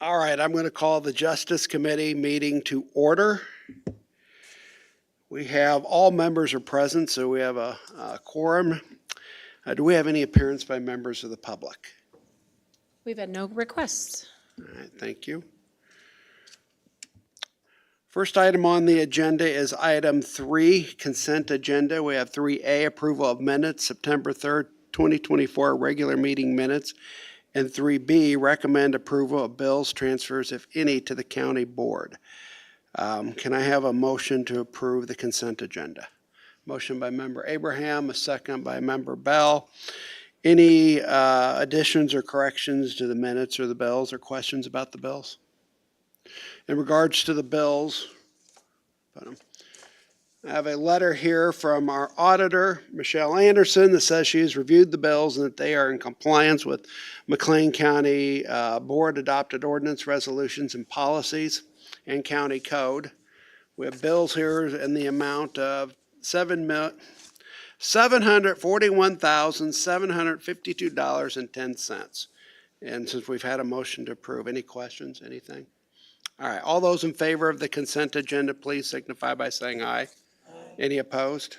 All right, I'm going to call the Justice Committee meeting to order. We have all members are present, so we have a quorum. Do we have any appearance by members of the public? We've had no requests. All right, thank you. First item on the agenda is item 3, consent agenda. We have 3A, approval of minutes, September 3rd, 2024, regular meeting minutes. And 3B, recommend approval of bills, transfers, if any, to the county board. Can I have a motion to approve the consent agenda? Motion by member Abraham, a second by member Bell. Any additions or corrections to the minutes or the bills or questions about the bills? In regards to the bills, I have a letter here from our auditor, Michelle Anderson, that says she has reviewed the bills and that they are in compliance with McLean County Board adopted ordinance resolutions and policies and county code. We have bills here in the amount of $741,752.10. And since we've had a motion to approve, any questions, anything? All right, all those in favor of the consent agenda, please signify by saying aye. Any opposed?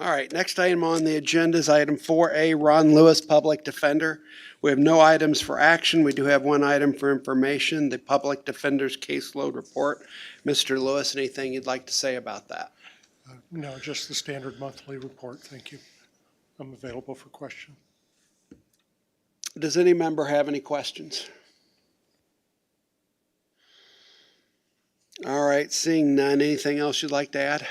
All right, next item on the agenda is item 4A, Ron Lewis, Public Defender. We have no items for action. We do have one item for information, the Public Defender's Caseload Report. Mr. Lewis, anything you'd like to say about that? No, just the standard monthly report. Thank you. I'm available for question. Does any member have any questions? All right, seeing none, anything else you'd like to add?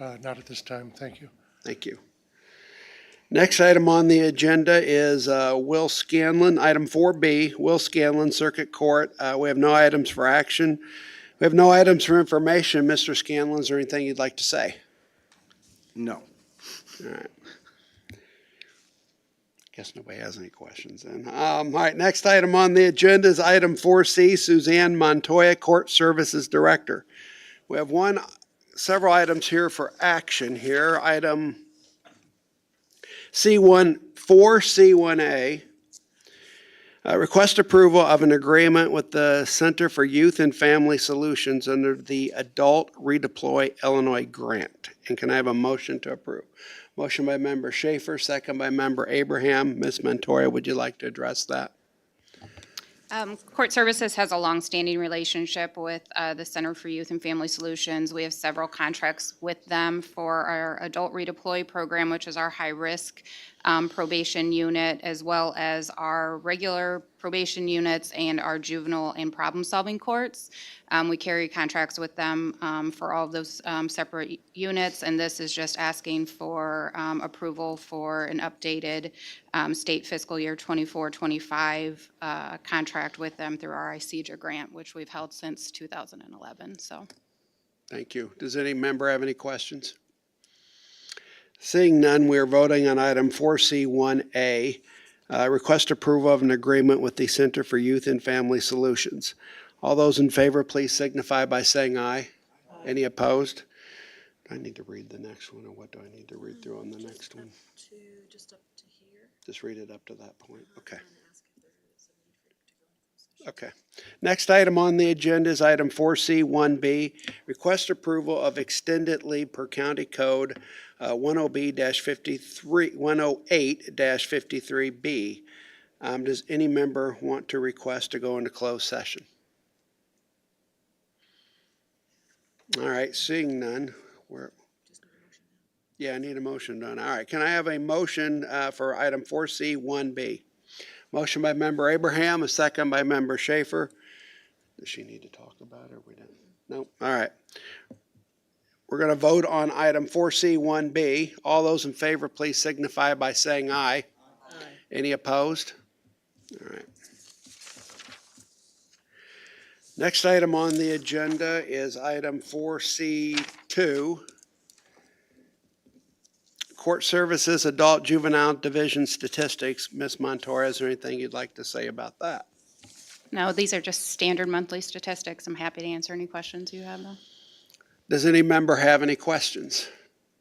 Not at this time. Thank you. Thank you. Next item on the agenda is Will Scanlon, item 4B, Will Scanlon, Circuit Court. We have no items for action. We have no items for information. Mr. Scanlon, is there anything you'd like to say? No. All right. Guess nobody has any questions then. All right, next item on the agenda is item 4C, Suzanne Montoya, Court Services Director. We have several items here for action here. Item C1, 4C1A, request approval of an agreement with the Center for Youth and Family Solutions under the Adult Redeploy Illinois Grant. And can I have a motion to approve? Motion by member Schaefer, second by member Abraham. Ms. Montoya, would you like to address that? Court Services has a longstanding relationship with the Center for Youth and Family Solutions. We have several contracts with them for our adult redeploy program, which is our high-risk probation unit, as well as our regular probation units and our juvenile and problem-solving courts. We carry contracts with them for all of those separate units, and this is just asking for approval for an updated state fiscal year 24-25 contract with them through our ICEJA grant, which we've held since 2011. So, Thank you. Does any member have any questions? Seeing none, we are voting on item 4C1A, request approval of an agreement with the Center for Youth and Family Solutions. All those in favor, please signify by saying aye. Any opposed? Do I need to read the next one, or what do I need to read through on the next one? Just up to here. Just read it up to that point. Okay. Okay. Next item on the agenda is item 4C1B, request approval of extended leave per county code 108-53B. Does any member want to request to go into closed session? All right, seeing none. Yeah, I need a motion done. All right, can I have a motion for item 4C1B? Motion by member Abraham, a second by member Schaefer. Does she need to talk about it or we didn't? No? All right. We're going to vote on item 4C1B. All those in favor, please signify by saying aye. Aye. Any opposed? All right. Next item on the agenda is item 4C2, Court Services Adult Juvenile Division Statistics. Ms. Montoya, is there anything you'd like to say about that? No, these are just standard monthly statistics. I'm happy to answer any questions you have, though. Does any member have any questions?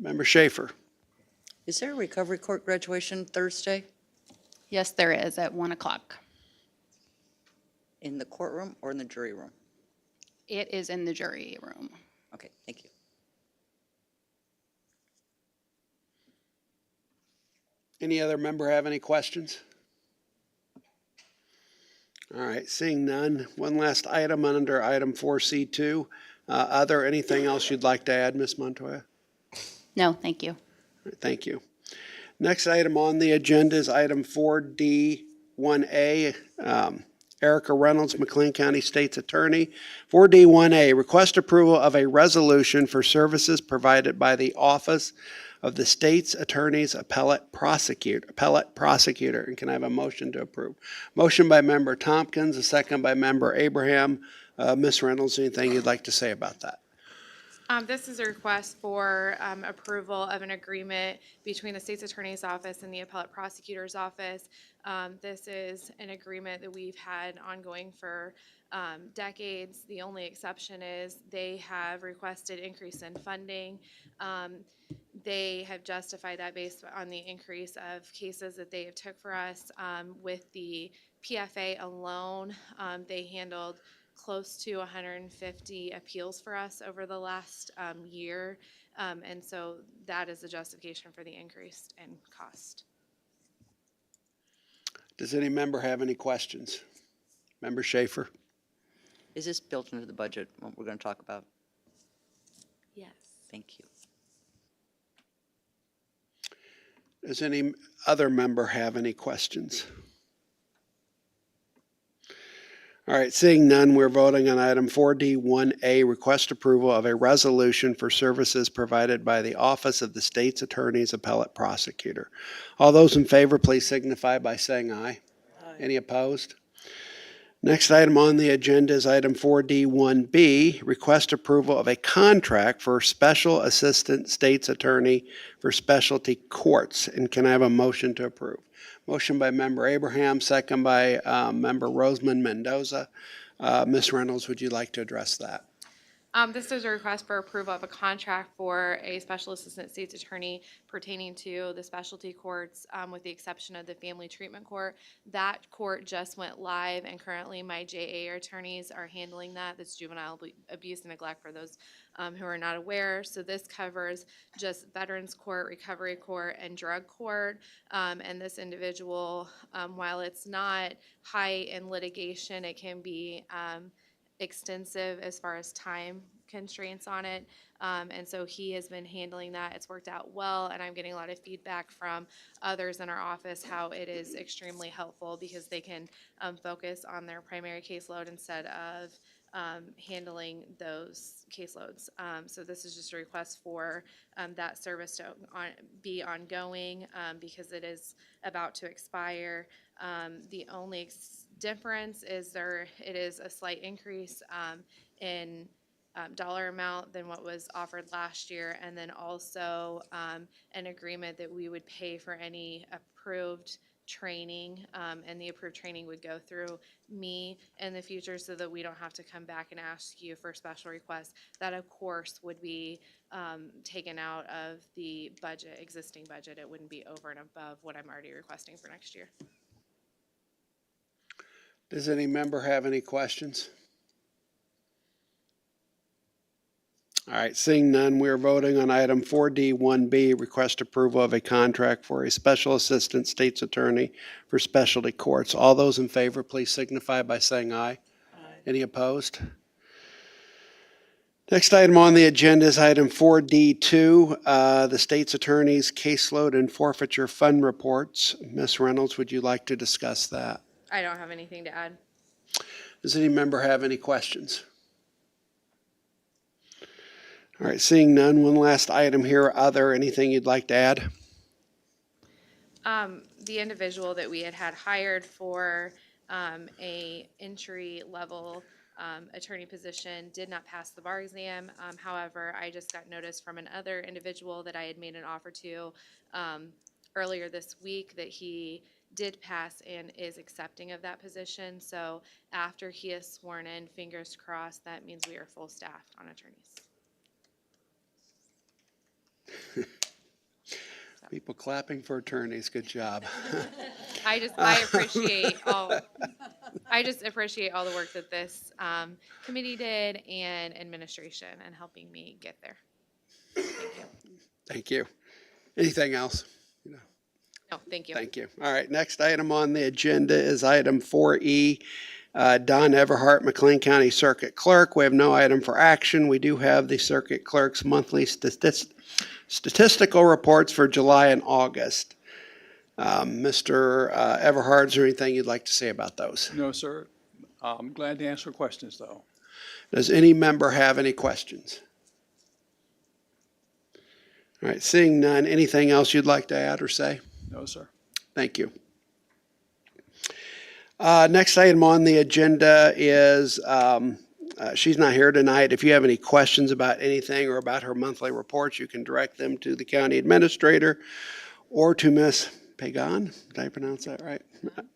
Member Schaefer? Is there a recovery court graduation Thursday Yes, there is at 1 o'clock. in the courtroom or in the jury room? It is in the jury room. Okay, thank you. Any other member have any questions? All right, seeing none. One last item under item 4C2. Other, anything else you'd like to add, Ms. Montoya? No, thank you. All right, thank you. Next item on the agenda is item 4D1A. Erica Reynolds, McLean County State's Attorney. 4D1A, request approval of a resolution for services provided by the Office of the State's Attorney's Appellate Prosecutor. And can I have a motion to approve? Motion by Member Tompkins, a second by Member Abraham. Ms. Reynolds, anything you'd like to say about that? This is a request for approval of an agreement between the State's Attorney's Office and the Appellate Prosecutor's Office. This is an agreement that we've had ongoing for decades. The only exception is they have requested increase in funding. They have justified that based on the increase of cases that they have took for us. With the PFA alone, they handled close to 150 appeals for us over the last year. And so that is the justification for the increase in cost. Does any member have any questions? Member Schaefer? Is this built into the budget, what we're going to talk about? Yes. Thank you. Does any other member have any questions? All right, seeing none, we're voting on item 4D1A, request approval of a resolution for services provided by the Office of the State's Attorney's Appellate Prosecutor. All those in favor, please signify by saying aye. Any opposed? Next item on the agenda is item 4D1B, request approval of a contract for Special Assistant State's Attorney for Specialty Courts. And can I have a motion to approve? Motion by Member Abraham, second by Member Roseman Mendoza. Ms. Reynolds, would you like to address that? This is a request for approval of a contract for a special assistant state's attorney pertaining to the specialty courts, with the exception of the family treatment court. That court just went live, and currently my JA attorneys are handling that. That's juvenile abuse and neglect for those who are not aware. So this covers just Veterans Court, Recovery Court, and Drug Court. And this individual, while it's not high in litigation, it can be extensive as far as time constraints on it. And so he has been handling that. It's worked out well, and I'm getting a lot of feedback from others in our office how it is extremely helpful because they can focus on their primary caseload instead of handling those caseloads. So this is just a request for that service to be ongoing because it is about to expire. The only difference is it is a slight increase in dollar amount than what was offered last year, and then also an agreement that we would pay for any approved training, and the approved training would go through me in the future so that we don't have to come back and ask you for special requests. That, of course, would be taken out of the budget, existing budget. It wouldn't be over and above what I'm already requesting for next year. Does any member have any questions? All right, seeing none, we are voting on item 4D1B, request approval of a contract for a Special Assistant State's Attorney for Specialty Courts. All those in favor, please signify by saying aye. Any opposed? Next item on the agenda is item 4D2, the State's Attorney's Caseload and Forfeiture Fund Reports. Ms. Reynolds, would you like to discuss that? I don't have anything to add. Does any member have any questions? All right, seeing none, one last item here, other, anything you'd like to add? The individual that we had hired for a entry level attorney position did not pass the bar exam. However, I just got notice from another individual that I had made an offer to earlier this week that he did pass and is accepting of that position. So after he is sworn in, fingers crossed, that means we are full staffed on attorneys. People clapping for attorneys, good job. I appreciate all the work that this committee did and administration and helping me get there. Thank you. Thank you. Anything else? No, thank you. Thank you. All right, next item on the agenda is item 4E. Don Everhart, McLean County Circuit Clerk. We have no item for action. We do have the Circuit Clerk's monthly statistical reports for July and August. Mr. Everhart, is there anything you'd like to say about those? No, sir. I'm glad to answer questions, though. Does any member have any questions? All right, seeing none, anything else you'd like to add or say? No, sir. Thank you. Next item on the agenda is, she's not here tonight. If you have any questions about anything or about her monthly reports, you can direct them to the county administrator or to Miss Pagan. Did I pronounce that right?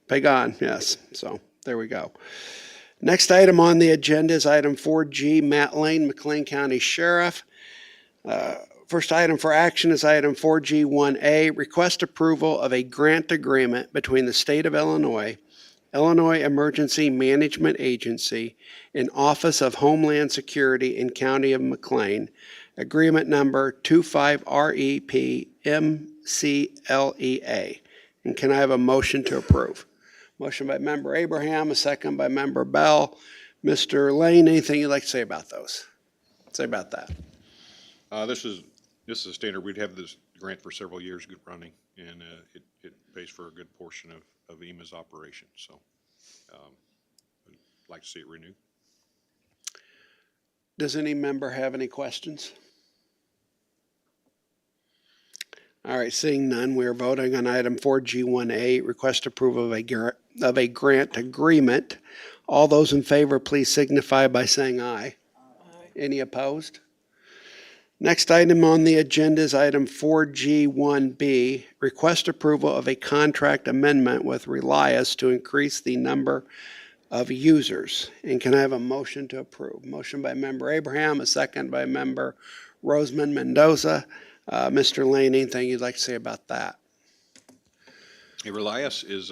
Pagan, yes. So there we go. Next item on the agenda is item 4G, Matt Lane, McLean County Sheriff. First item for action is item 4G1A, request approval of a grant agreement between the State of Illinois, Illinois Emergency Management Agency, and Office of Homeland Security in County of McLean, agreement number 25REP-MCLEA. And can I have a motion to approve? Motion by member Abraham, a second by member Bell. Mr. Lane, anything you'd like to say about those? Say about that. This is a standard. We'd have this grant for several years, good running, and it pays for a good portion of EMA's operation. So I'd like to see it renewed. Does any member have any questions? All right, seeing none, we are voting on item 4G1A, request approval of a grant agreement. All those in favor, please signify by saying aye. Any opposed? Next item on the agenda is item 4G1B, request approval of a contract amendment with Relias to increase the number of users. And can I have a motion to approve? Motion by member Abraham, a second by member Roseman Mendoza. Mr. Lane, anything you'd like to say about that? Hey, Relias is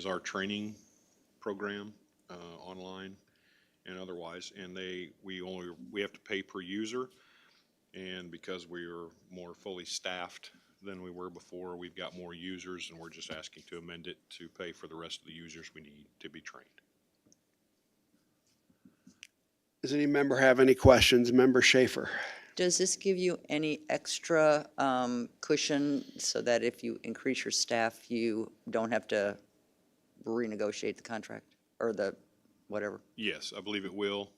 our training program, online and otherwise, and we have to pay per user. And because we are more fully staffed than we were before, we've got more users, and we're just asking to amend it to pay for the rest of the users we need to be trained. Does any member have any questions? Member Schaefer? Does this give you any extra cushion so that if you increase your staff, you don't have to renegotiate the contract or the whatever? Yes, I believe it will.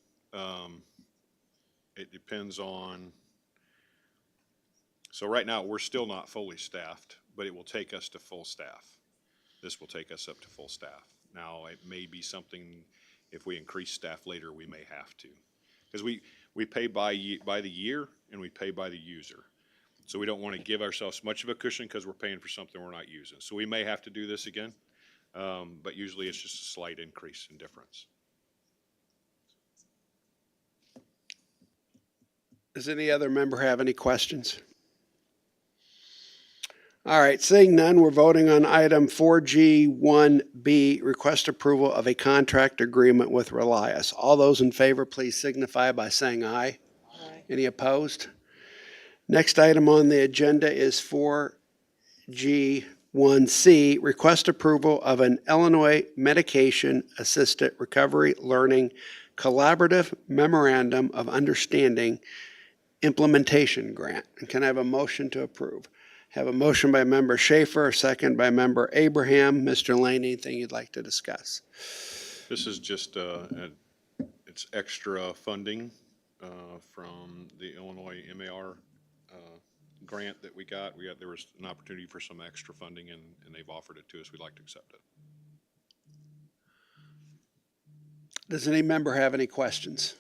It depends on, so right now, we're still not fully staffed, but it will take us to full staff. This will take us up to full staff. Now, it may be something, if we increase staff later, we may have to. Because we pay by the year and we pay by the user. So we don't want to give ourselves much of a cushion because we're paying for something we're not using. So we may have to do this again, but usually it's just a slight increase in difference. Does any other member have any questions? All right, seeing none, we're voting on item 4G1B, request approval of a contract agreement with Relias. All those in favor, please signify by saying aye. Aye. Any opposed? Next item on the agenda is 4G1C, request approval of an Illinois Medication Assisted Recovery Learning Collaborative Memorandum of Understanding Implementation Grant. And can I have a motion to approve? Have a motion by member Schaefer, a second by member Abraham. Mr. Lane, anything you'd like to discuss? This is just, it's extra funding from the Illinois MAR grant that we got. There was an opportunity for some extra funding, and they've offered it to us. We'd like to accept it. Does any member have any questions?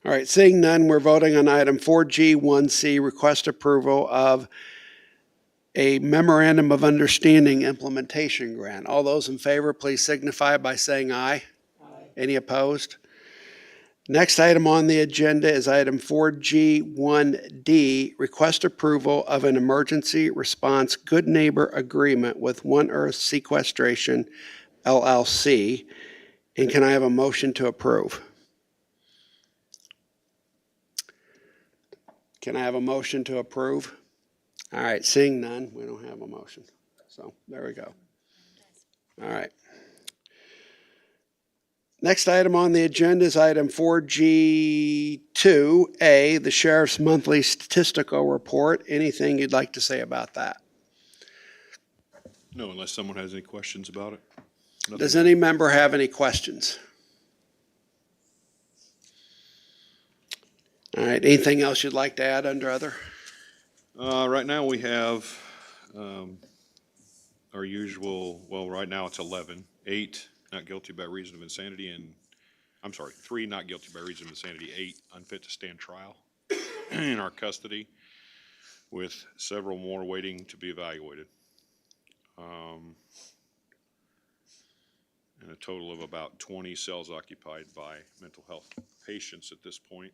All right, seeing none, we're voting on item 4G1C, request approval of a memorandum of understanding implementation grant. All those in favor, please signify by saying aye. Aye. Any opposed? Next item on the agenda is item 4G1D, request approval of an emergency response good neighbor agreement with One Earth Sequestration LLC. And can I have a motion to approve? Can I have a motion to approve? All right, seeing none, we don't have a motion. So there we go. All right. Next item on the agenda is item 4G2A, the Sheriff's Monthly Statistical Report. Anything you'd like to say about that? No, unless someone has any questions about it. Nothing Does else. any member have any questions? All right, anything else you'd like to add under other? Right now, we have our usual, well, right now it's 11, 8 not guilty by reason of insanity, and, I'm sorry, 3 not guilty by reason of insanity, 8 unfit to stand trial in our custody, with several more waiting to be evaluated. And a total of about 20 cells occupied by mental health patients at this point.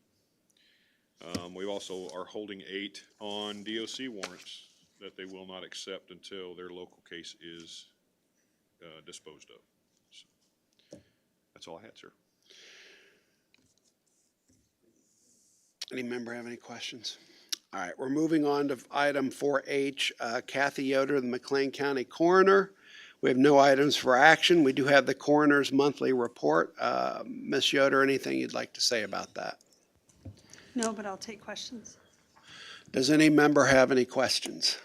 We also are holding 8 on DOC warrants that they will not accept until their local case is disposed of. So, that's all I had, sir. Any member have any questions? All right, we're moving on to item 4H, Kathy Yoder, the McLean County Coroner. We have no items for action. We do have the coroner's monthly report. Ms. Yoder, anything you'd like to say about that? No, but I'll take questions. Does any member have any questions?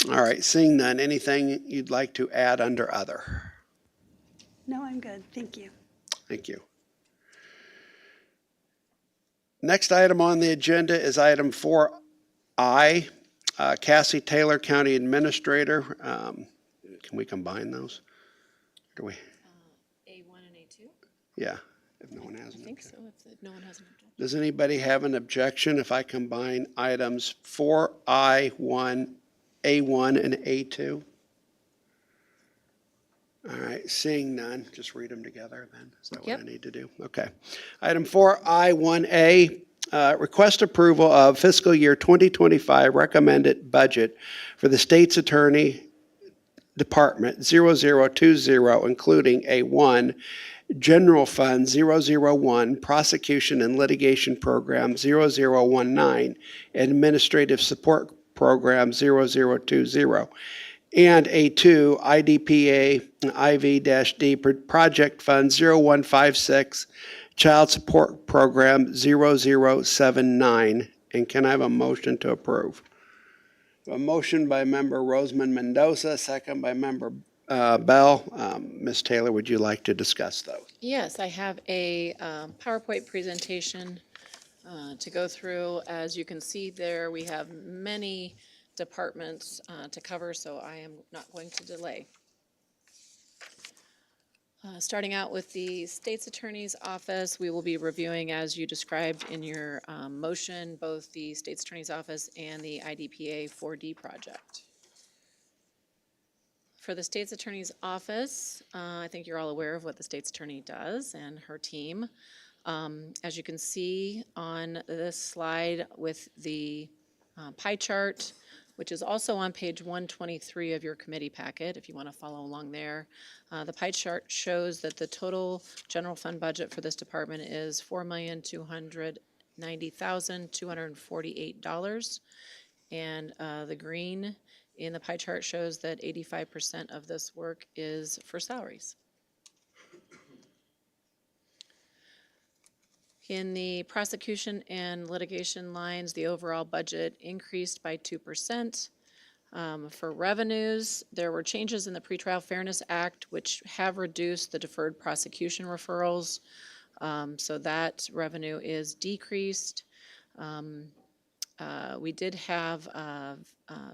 All right, seeing none, anything you'd like to add under other? No, I'm good. Thank you. Thank you. Next item on the agenda is item 4I, Cassie Taylor, County Administrator. Can we combine those? Do we? A1 and A2? Yeah, if no one has I an think objection. so, if no one has an objection. Does anybody have an objection if I combine items 4I1, A1, and A2? All right, seeing none, just read them together then. Is that what I Yep. need to do? Okay. Item 4I1A, request approval of fiscal year 2025 recommended budget for the State's Attorney Department 0020, including a 1, General Fund 001, Prosecution and Litigation Program 0019, Administrative Support Program 0020, and a 2, IDPA IV-D Project Fund 0156, Child Support Program 0079. And can I have a motion to approve? A motion by member Roseman Mendoza, second by member Bell. Ms. Taylor, would you like to discuss those? Yes, I have a PowerPoint presentation to go through. As you can see there, we have many departments to cover, so I am not going to delay. Starting out with the State's Attorney's Office, we will be reviewing, as you described in your motion, both the State's Attorney's Office and the IDPA 4D project. For the State's Attorney's Office, I think you're all aware of what the State's Attorney does and her team. As you can see on this slide with the pie chart, which is also on page 123 of your committee packet, if you want to follow along there. The pie chart shows that the total general fund budget for this department is $4,290,248. And the green in the pie chart shows that 85% of this work is for salaries. In the prosecution and litigation lines, the overall budget increased by 2%. For revenues, there were changes in the Pretrial Fairness Act, which have reduced the deferred prosecution referrals. So that revenue is decreased. We did have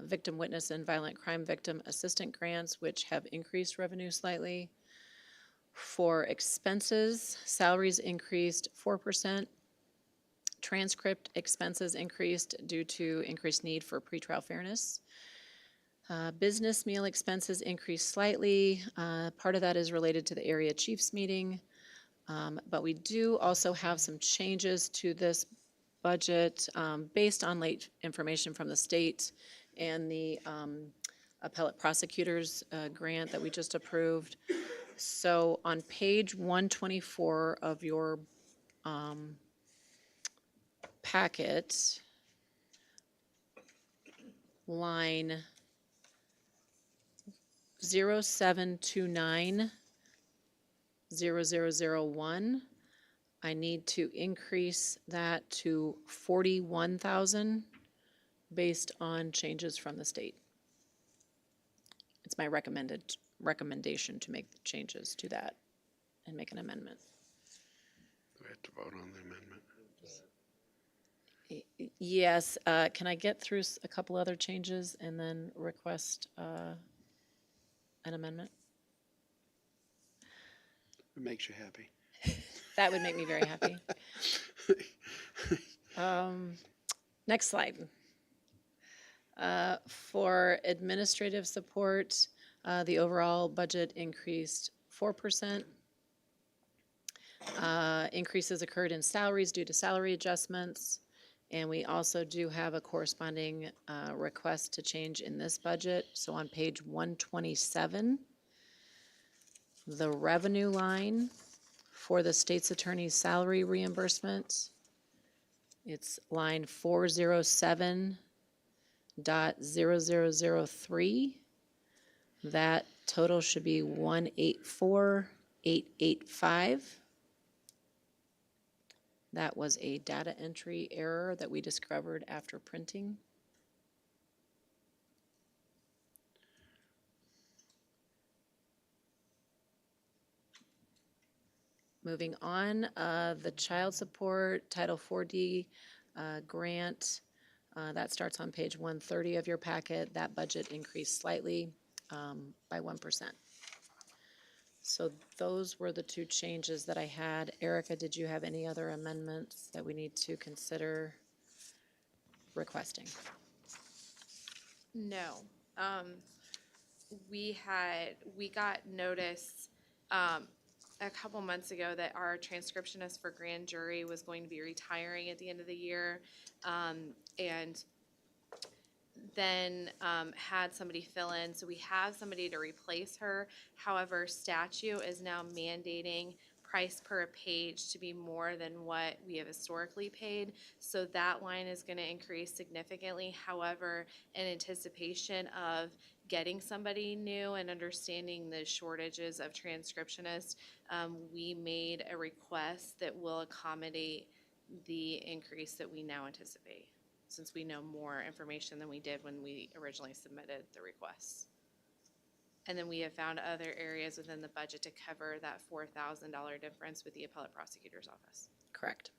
victim witness and violent crime victim assistant grants, which have increased revenue slightly. For expenses, salaries increased 4%. Transcript expenses increased due to increased need for pretrial fairness. Business meal expenses increased slightly. Part of that is related to the area chiefs meeting. But we do also have some changes to this budget based on late information from the state and the appellate prosecutors grant that we just approved. So on page 124 of your packet, line 0729 0001, I need to increase that to 41,000 based on changes from the state. It's my recommendation to make the changes to that and make an amendment. We have to vote on the amendment. Yes, can I get through a couple other changes and then request an amendment? It makes you happy. That would make me very happy. Next slide. For administrative support, the overall budget increased 4%. Increases occurred in salaries due to salary adjustments. And we also do have a corresponding request to change in this budget. So on page 127, the revenue line for the state's attorney's salary reimbursement, it's line 407.0003. That total should be 184,885. That was a data entry error that we discovered after printing. Moving on, the child support Title 4D grant, that starts on page 130 of your packet. That budget increased slightly by 1%. So those were the two changes that I had. Erica, did you have any other amendments that we need to consider requesting? No. We got notice a couple months ago that our transcriptionist for grand jury was going to be retiring at the end of the year. And then had somebody fill in, so we have somebody to replace her. However, statute is now mandating price per page to be more than what we have historically paid. So that line is going to increase significantly. However, in anticipation of getting somebody new and understanding the shortages of transcriptionists, we made a request that will accommodate the increase that we now anticipate, since we know more information than we did when we originally submitted the requests. And then we have found other areas within the budget to cover that $4,000 difference with the appellate prosecutor's office. Correct.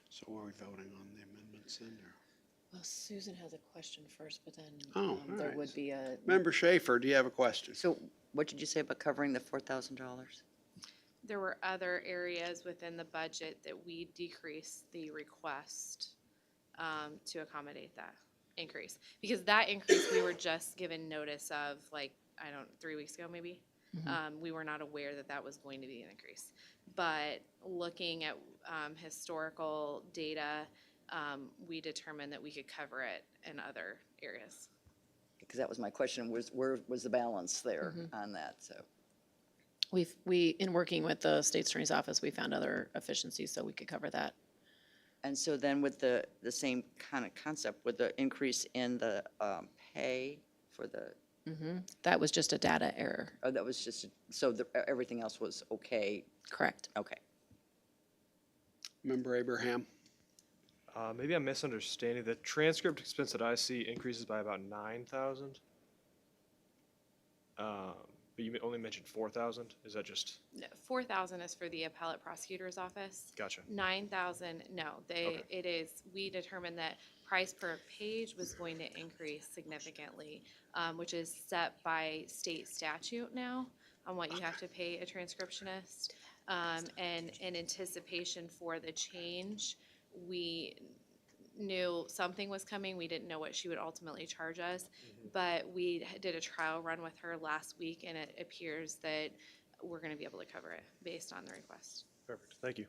So are we voting on the amendments then, or? Well, Susan has a question first, but then Oh, all there right. would be a, Member Schaefer, do you have a question? So what did you say about covering the $4,000? There were other areas within the budget that we decreased the request to accommodate that increase. Because that increase, we were just given notice of, 3 weeks ago maybe. We were not aware that that was going to be an increase. But looking at historical data, we determined that we could cover it in other areas. Because that was my question, where was the balance there on that, so. in working with the state attorney's office, we found other efficiencies so we could cover that. And so then with the same kind of concept, with the increase in the pay for the, That was just a data error. oh, that was just, so everything else was okay? Correct. Okay. Member Abraham? Maybe I'm misunderstanding. The transcript expense that I see increases by about 9,000. But you only mentioned 4,000? Is that just, 4,000 is for the appellate prosecutor's office. gotcha. 9,000, no, Okay. it is, we determined that price per page was going to increase significantly, which is set by state statute now on what you have to pay a transcriptionist. And in anticipation for the change, we knew something was coming. We didn't know what she would ultimately charge us. But we did a trial run with her last week, and it appears that we're going to be able to cover it based on the request. Perfect, thank you.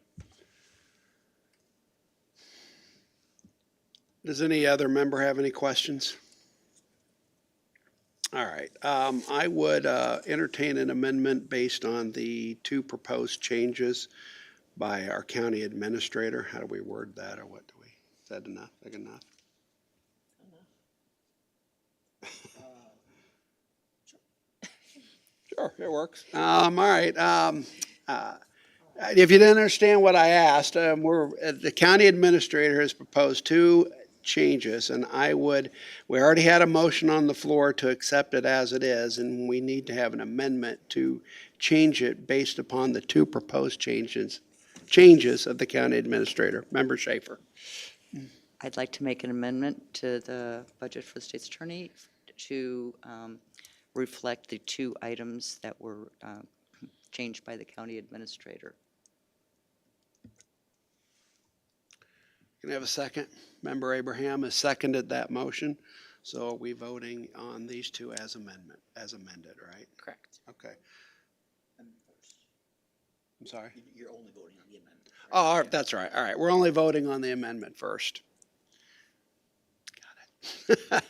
Does any other member have any questions? All right, I would entertain an amendment based on the two proposed changes by our county administrator. How do we word that, or what do we, is that enough, big enough? Sure, it works. All right, if you didn't understand what I asked, the county administrator has proposed two changes, and we already had a motion on the floor to accept it as it is, and we need to have an amendment to change it based upon the two proposed changes of the county administrator. Member Schaefer. I'd like to make an amendment to the budget for the state's attorney to reflect the two items that were changed by the county administrator. Can I have a second? Member Abraham has seconded that motion. So are we voting on these two as amended, right? Correct. Okay. I'm sorry? You're only voting on the amendment. Oh, all right, that's right. All right, we're only voting on the amendment first. Got it.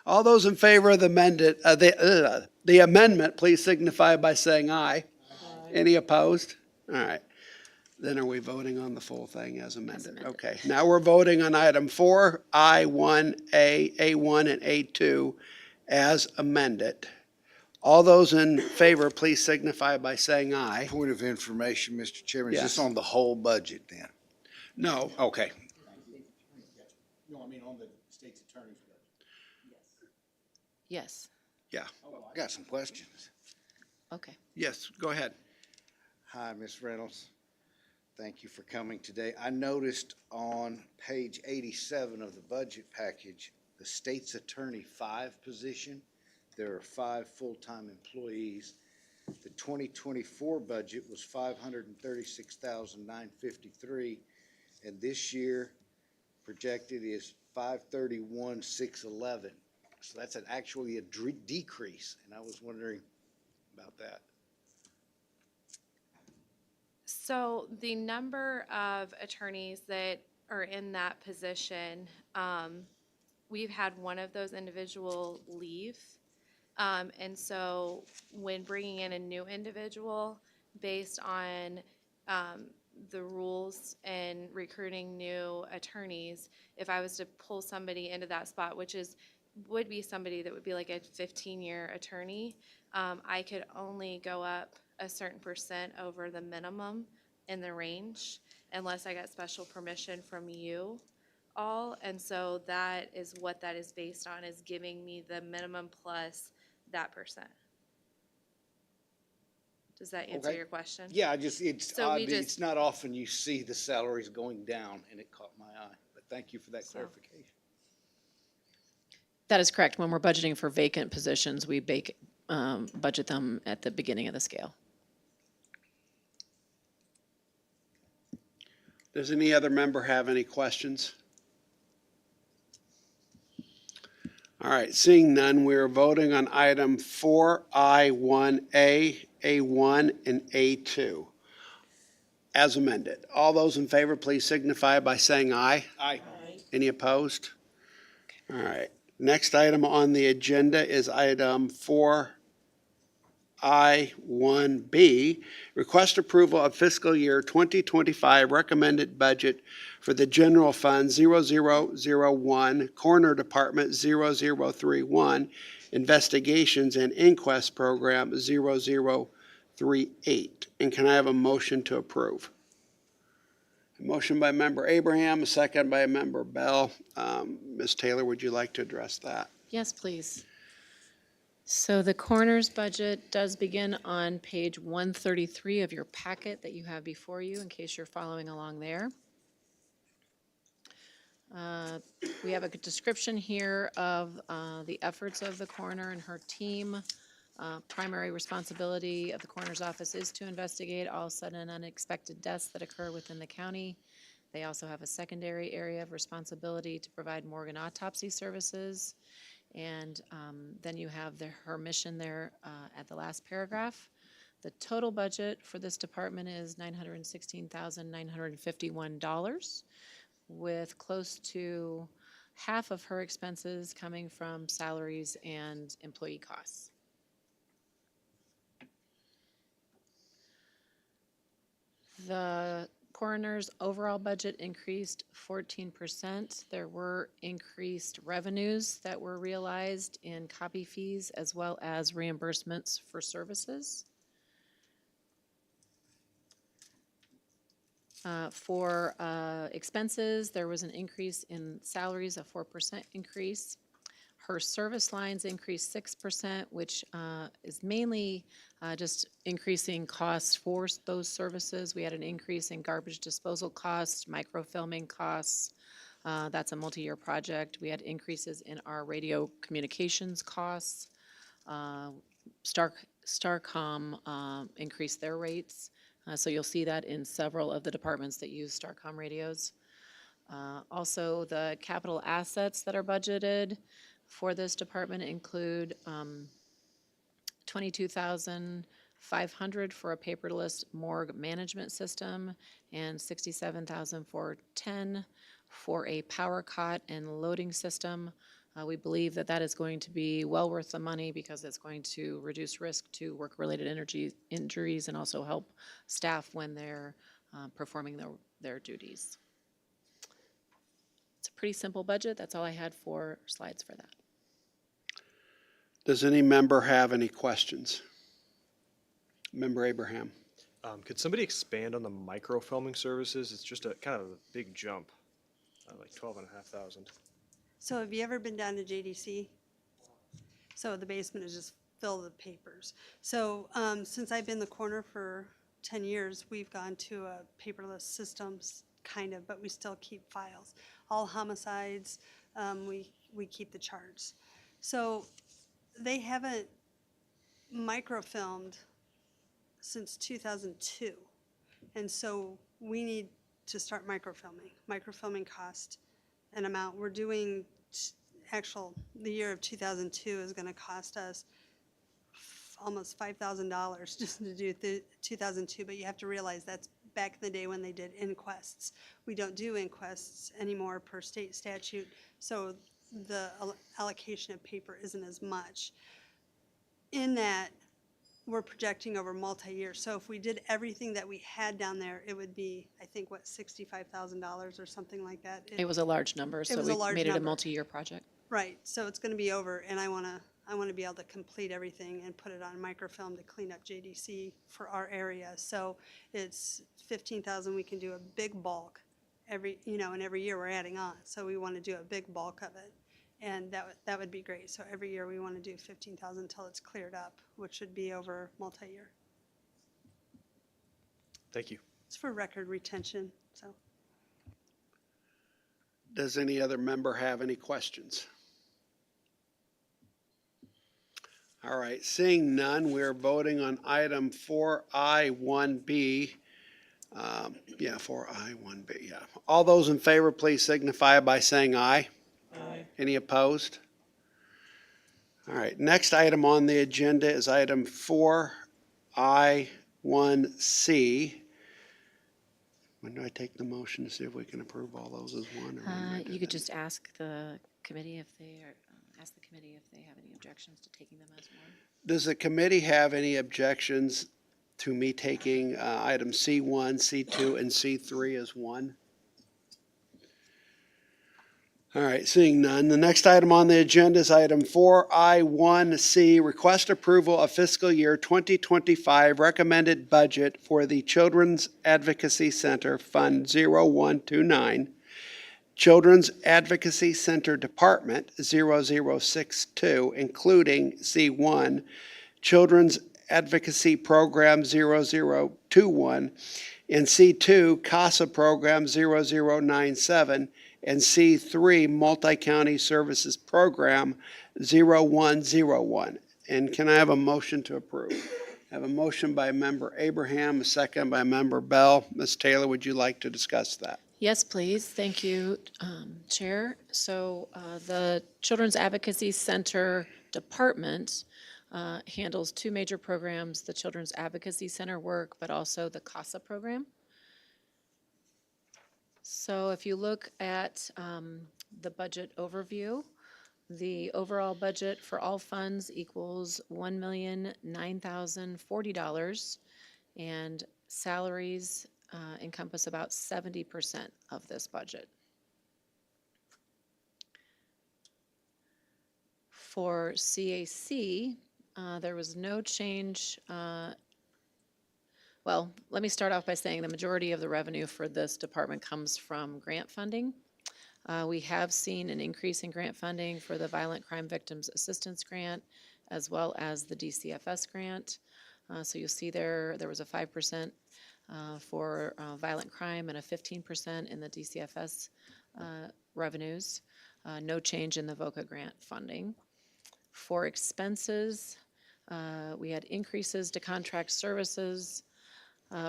All those in favor of the amendment, please signify by saying aye. Any opposed? All right. Then are we voting on the full thing as amended? Okay, now we're voting on item 4, I1A, A1, and A2 as amended. All those in favor, please signify by saying aye. Point of information, Mr. Chairman, is this Yes. on the whole budget then? No. Okay. No, I mean on the state's attorney's budget. Yes, Yeah, I got some questions. okay. yes, go ahead. Hi, Ms. Reynolds. Thank you for coming today. I noticed on page 87 of the budget package, the state's attorney 5 position, there are 5 full-time employees. The 2024 budget was $536,953, and this year projected is $531,611. So that's actually a decrease, and I was wondering about that. So the number of attorneys that are in that position, we've had one of those individual leave. And so when bringing in a new individual, based on the rules and recruiting new attorneys, if I was to pull somebody into that spot, would be somebody that would be like a 15-year attorney, I could only go up a certain percent over the minimum in the range unless I got special permission from you all. And so that is what that is based on, is giving me the minimum plus that percent. Does that answer Okay. your question? Yeah, it's So we odd, just- it's not often you see the salaries going down, and it caught my eye. But thank you for that clarification. That is correct. When we're budgeting for vacant positions, we budget them at the beginning of the scale. Does any other member have any questions? All right, seeing none, we're voting on item 4I1A, A1, and A2 as amended. All those in favor, please signify by saying aye. Aye. Any opposed? All right, next item on the agenda is item 4I1B, request approval of fiscal year 2025 recommended budget for the general fund 0001, coroner department 0031, investigations and inquest program 0038. And can I have a motion to approve? A motion by member Abraham, a second by member Bell. Ms. Taylor, would you like to address that? Yes, please. So the coroner's budget does begin on page 133 of your packet that you have before you, in case you're following along there. We have a good description here of the efforts of the coroner and her team. Primary responsibility of the coroner's office is to investigate all sudden and unexpected deaths that occur within the county. They also have a secondary area of responsibility to provide morgue and autopsy services. And then you have her mission there at the last paragraph. The total budget for this department is $916,951, with close to half of her expenses coming from salaries and employee costs. The coroner's overall budget increased 14%. There were increased revenues that were realized in copy fees as well as reimbursements for services. For expenses, there was an increase in salaries, a 4% increase. Her service lines increased 6%, which is mainly just increasing costs for those services. We had an increase in garbage disposal costs, microfilming costs. That's a multi-year project. We had increases in our radio communications costs. Starcom increased their rates. So you'll see that in several of the departments that use Starcom radios. Also, the capital assets that are budgeted for this department include $22,500 for a paperless morgue management system and $67,410 for a power cot and loading system. We believe that that is going to be well worth the money because it's going to reduce risk to work-related injuries and also help staff when they're performing their duties. It's a pretty simple budget. That's all I had for slides for that. Does any member have any questions? Member Abraham. Could somebody expand on the microfilming services? It's just a kind of a big jump, like 12,500. So have you ever been down to JDC? So the basement is just filled with papers. So since I've been the coroner for 10 years, we've gone to a paperless systems, kind of, but we still keep files. All homicides, we keep the charts. So they haven't microfilmed since 2002. And so we need to start microfilming. Microfilming cost an amount. We're doing the year of 2002 is going to cost us almost $5,000 just to do 2002, but you have to realize that's back in the day when they did inquests. We don't do inquests anymore per state statute, so the allocation of paper isn't as much. In that, we're projecting over multi-year. So if we did everything that we had down there, it would be, I think, what, $65,000 or something like that. It was a large number, so we made it a multi-year project. Right, so it's going to be over, and I want to be able to complete everything and put it on microfilm to clean up JDC for our area. So it's 15,000. We can do a big bulk and every year we're adding on. So we want to do a big bulk of it, and that would be great. So every year we want to do 15,000 until it's cleared up, which should be over multi-year. Thank you. It's for record retention. So. Does any other member have any questions? All right, seeing none, we're voting on item 4I1B. 4I1B, yeah. All those in favor, please signify by saying aye. Aye. Any opposed? All right, next item on the agenda is item 4I1C. When do I take the motion to see if we can approve all those as one? You could just ask the committee if they have any objections to taking them as one. Does the committee have any objections to me taking items C1, C2, and C3 as one? All right, seeing none. The next item on the agenda is item 4I1C, request approval of fiscal year 2025 recommended budget for the Children's Advocacy Center, Fund 0129, Children's Advocacy Center Department 0062, including C1, Children's Advocacy Program 0021, and C2, CASA Program 0097, and C3, Multi-County Services Program 0101. And can I have a motion to approve? I have a motion by Member Abraham, a second by Member Bell. Ms. Taylor, would you like to discuss that? Yes, please. Thank you, Chair. So the Children's Advocacy Center Department handles two major programs, the Children's Advocacy Center work, but also the CASA program. So if you look at the budget overview, the overall budget for all funds equals $1,009,040, and salaries encompass about 70% of this budget. For CAC, there was no change. Well, let me start off by saying the majority of the revenue for this department comes from grant funding. We have seen an increase in grant funding for the Violent Crime Victims Assistance Grant, as well as the DCFS grant. So you'll see there was a 5% for violent crime and a 15% in the DCFS revenues. No change in the VOCA grant funding. For expenses, we had increases to contract services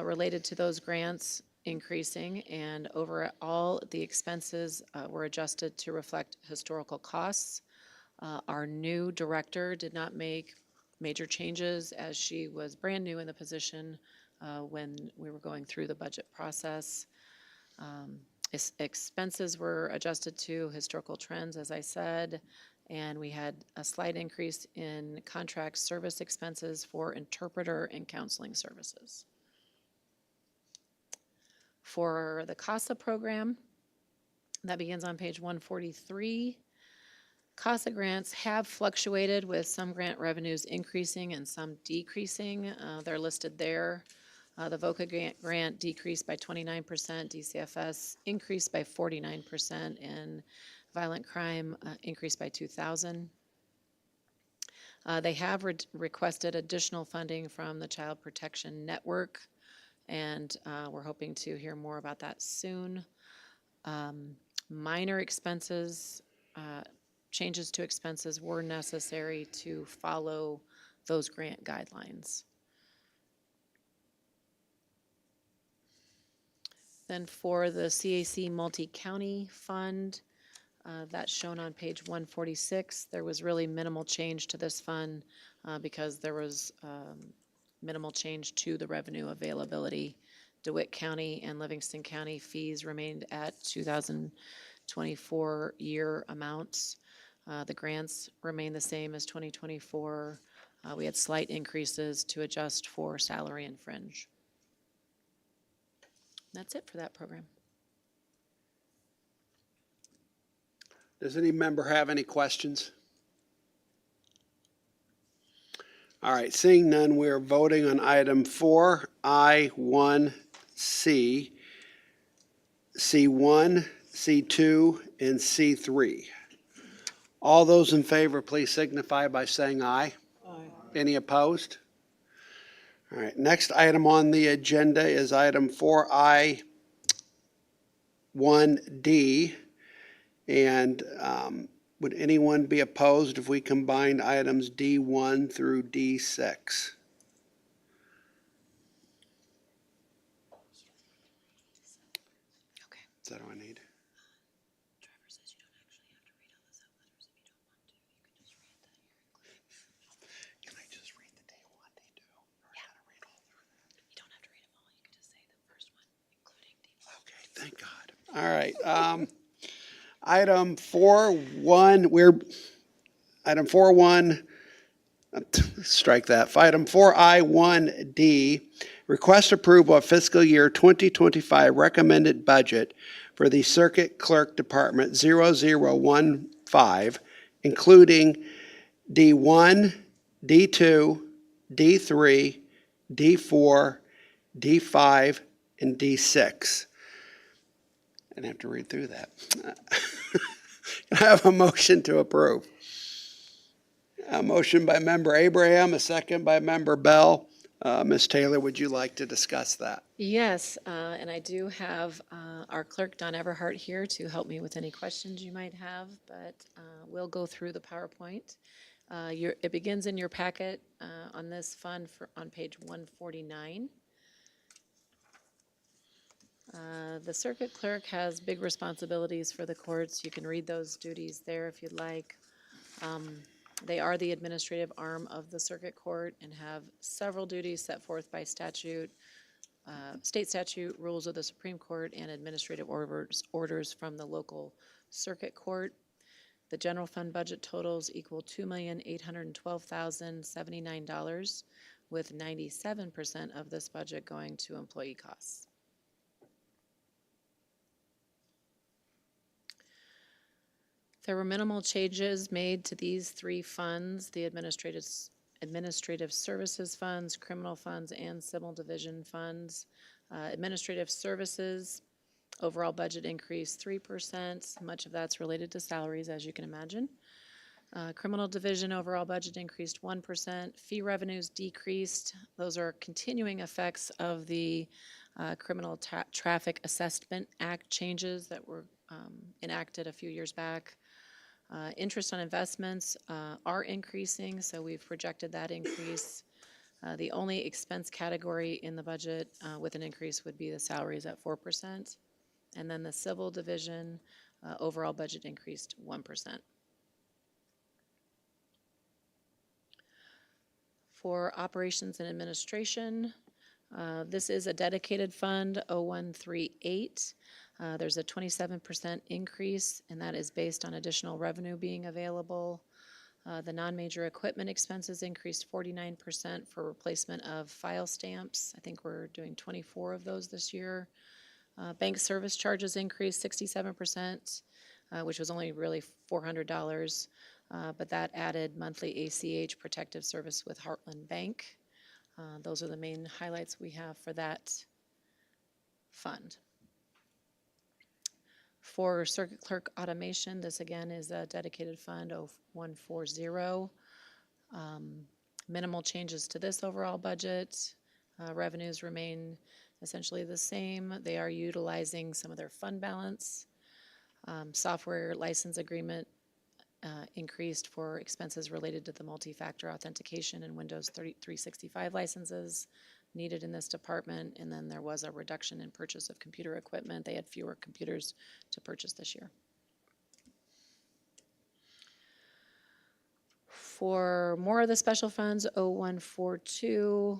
related to those grants increasing, and overall the expenses were adjusted to reflect historical costs. Our new director did not make major changes as she was brand new in the position when we were going through the budget process. Expenses were adjusted to historical trends, as I said, and we had a slight increase in contract service expenses for interpreter and counseling services. For the CASA program, that begins on page 143. CASA grants have fluctuated with some grant revenues increasing and some decreasing. They're listed there. The VOCA grant decreased by 29%, DCFS increased by 49%, and violent crime increased by 2,000. They have requested additional funding from the Child Protection Network, and we're hoping to hear more about that soon. Minor expenses, changes to expenses were necessary to follow those grant guidelines. Then for the CAC Multi-County Fund, that's shown on page 146. There was really minimal change to this fund because there was minimal change to the revenue availability. DeWitt County and Livingston County fees remained at 2024 year amounts. The grants remain the same as 2024. We had slight increases to adjust for salary and fringe. That's it for that program. Does any member have any questions? All right, seeing none, we are voting on item 4I1C, C1, C2, and C3. All those in favor, please signify by saying aye. Aye. Any opposed? All right, next item on the agenda is item 4I1D. And would anyone be opposed if we combined items D1 through D6? Okay. Is that all I need? Trevor says you don't actually have to read all the sub-letters if you don't want to. You can just read the Can I just read the D1, D2? Or Yeah. gotta read all through that? You don't have to read them all. You can just say the first one, including D. Okay, thank God. All right. Item 4.1, item 4.1, strike that. Item 4I1D, request approval of fiscal year 2025 recommended budget for the Circuit Clerk Department 0015, including D1, D2, D3, D4, D5, and D6. Gonna have to read through that. Can I have a motion to approve? A motion by member Abraham, a second by member Bell. Ms. Taylor, would you like to discuss that? Yes, and I do have our clerk, Don Everhart, here to help me with any questions you might have, but we'll go through the PowerPoint. It begins in your packet on this fund on page 149. The circuit clerk has big responsibilities for the courts. You can read those duties there if you'd like. They are the administrative arm of the circuit court and have several duties set forth by statute, state statute, rules of the Supreme Court, and administrative orders from the local circuit court. The general fund budget totals equal $2,812,079, with 97% of this budget going to employee costs. There were minimal changes made to these three funds, the administrative services funds, criminal funds, and civil division funds. Administrative services, overall budget increased 3%. Much of that's related to salaries, as you can imagine. Criminal division overall budget increased 1%. Fee revenues decreased. Those are continuing effects of the Criminal Traffic Assessment Act changes that were enacted a few years back. Interest on investments are increasing, so we've projected that increase. The only expense category in the budget with an increase would be the salaries at 4%. And then the civil division overall budget increased 1%. For operations and administration, this is a dedicated fund, 0138. There's a 27% increase, and that is based on additional revenue being available. The non-major equipment expenses increased 49% for replacement of file stamps. I think we're doing 24 of those this year. Bank service charges increased 67%, which was only really $400, but that added monthly ACH protective service with Heartland Bank. Those are the main highlights we have for that fund. For circuit clerk automation, this again is a dedicated fund, 0140. Minimal changes to this overall budget. Revenues remain essentially the same. They are utilizing some of their fund balance. Software license agreement increased for expenses related to the multi-factor authentication and Windows 365 licenses needed in this department, and then there was a reduction in purchase of computer equipment. They had fewer computers to purchase this year. For more of the special funds, 0142,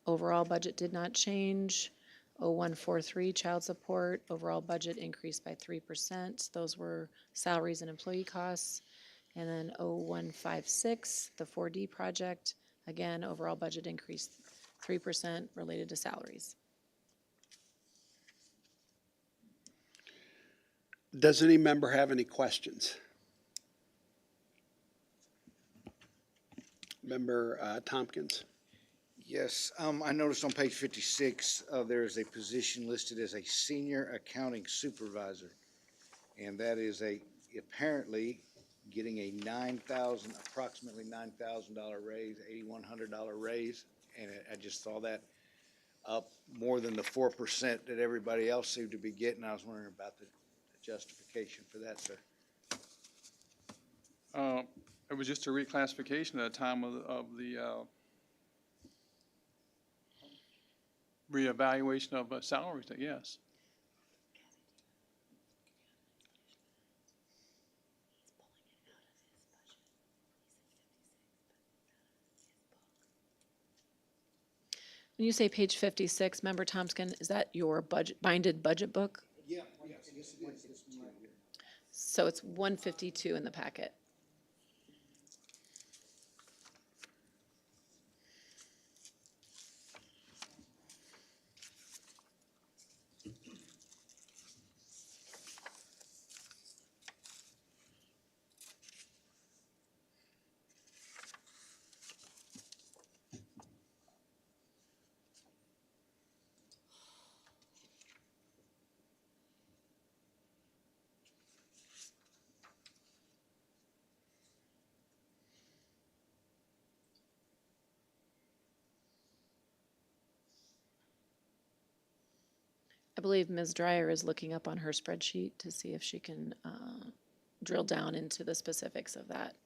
overall budget did not change. 0143, child support, overall budget increased by 3%. Those were salaries and employee costs. And then 0156, the 4D project, again, overall budget increased 3% related to salaries. Does any member have any questions? Member Tompkins? Yes, I noticed on page 56, there is a position listed as a senior accounting supervisor. And that is apparently getting a approximately $9,000 raise, $8,100 raise. And I just saw that up more than the 4% that everybody else seemed to be getting. I was wondering about the justification for that, sir. It was just a reclassification at the time of the reevaluation of salaries, yes. When you say page 56, Member Thompson, is that your binded budget book? Yeah, yes, it is. So it's 152 in the packet. believe Ms. Dryer is looking up on her spreadsheet to see if she can drill down into the specifics of that.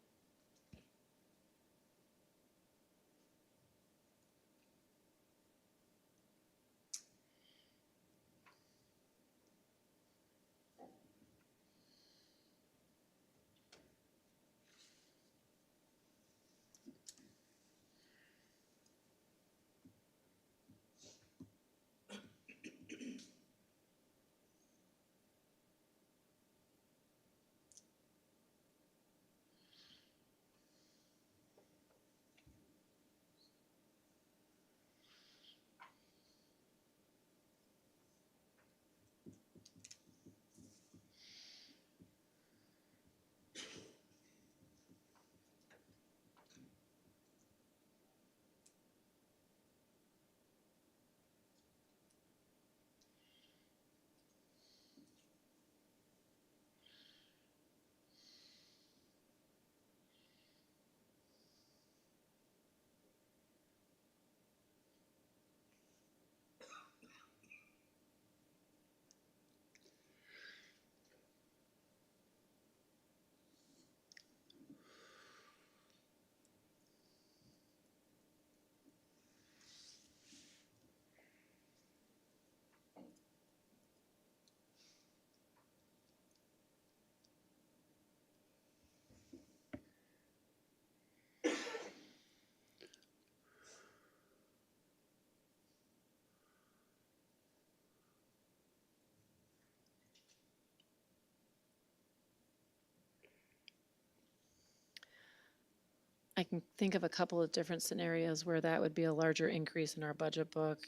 I can think of a couple of different scenarios where that would be a larger increase in our budget book.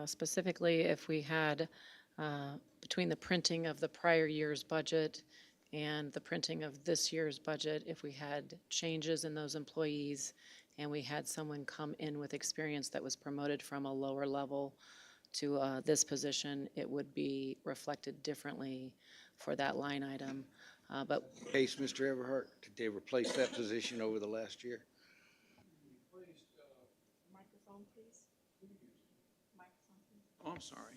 Specifically, if we had, between the printing of the prior year's budget and the printing of this year's budget, if we had changes in those employees and we had someone come in with experience that was promoted from a lower level to this position, it would be reflected differently for that line item. But Case, Mr. Everhart, did they replace that position over the last year? Oh, I'm sorry.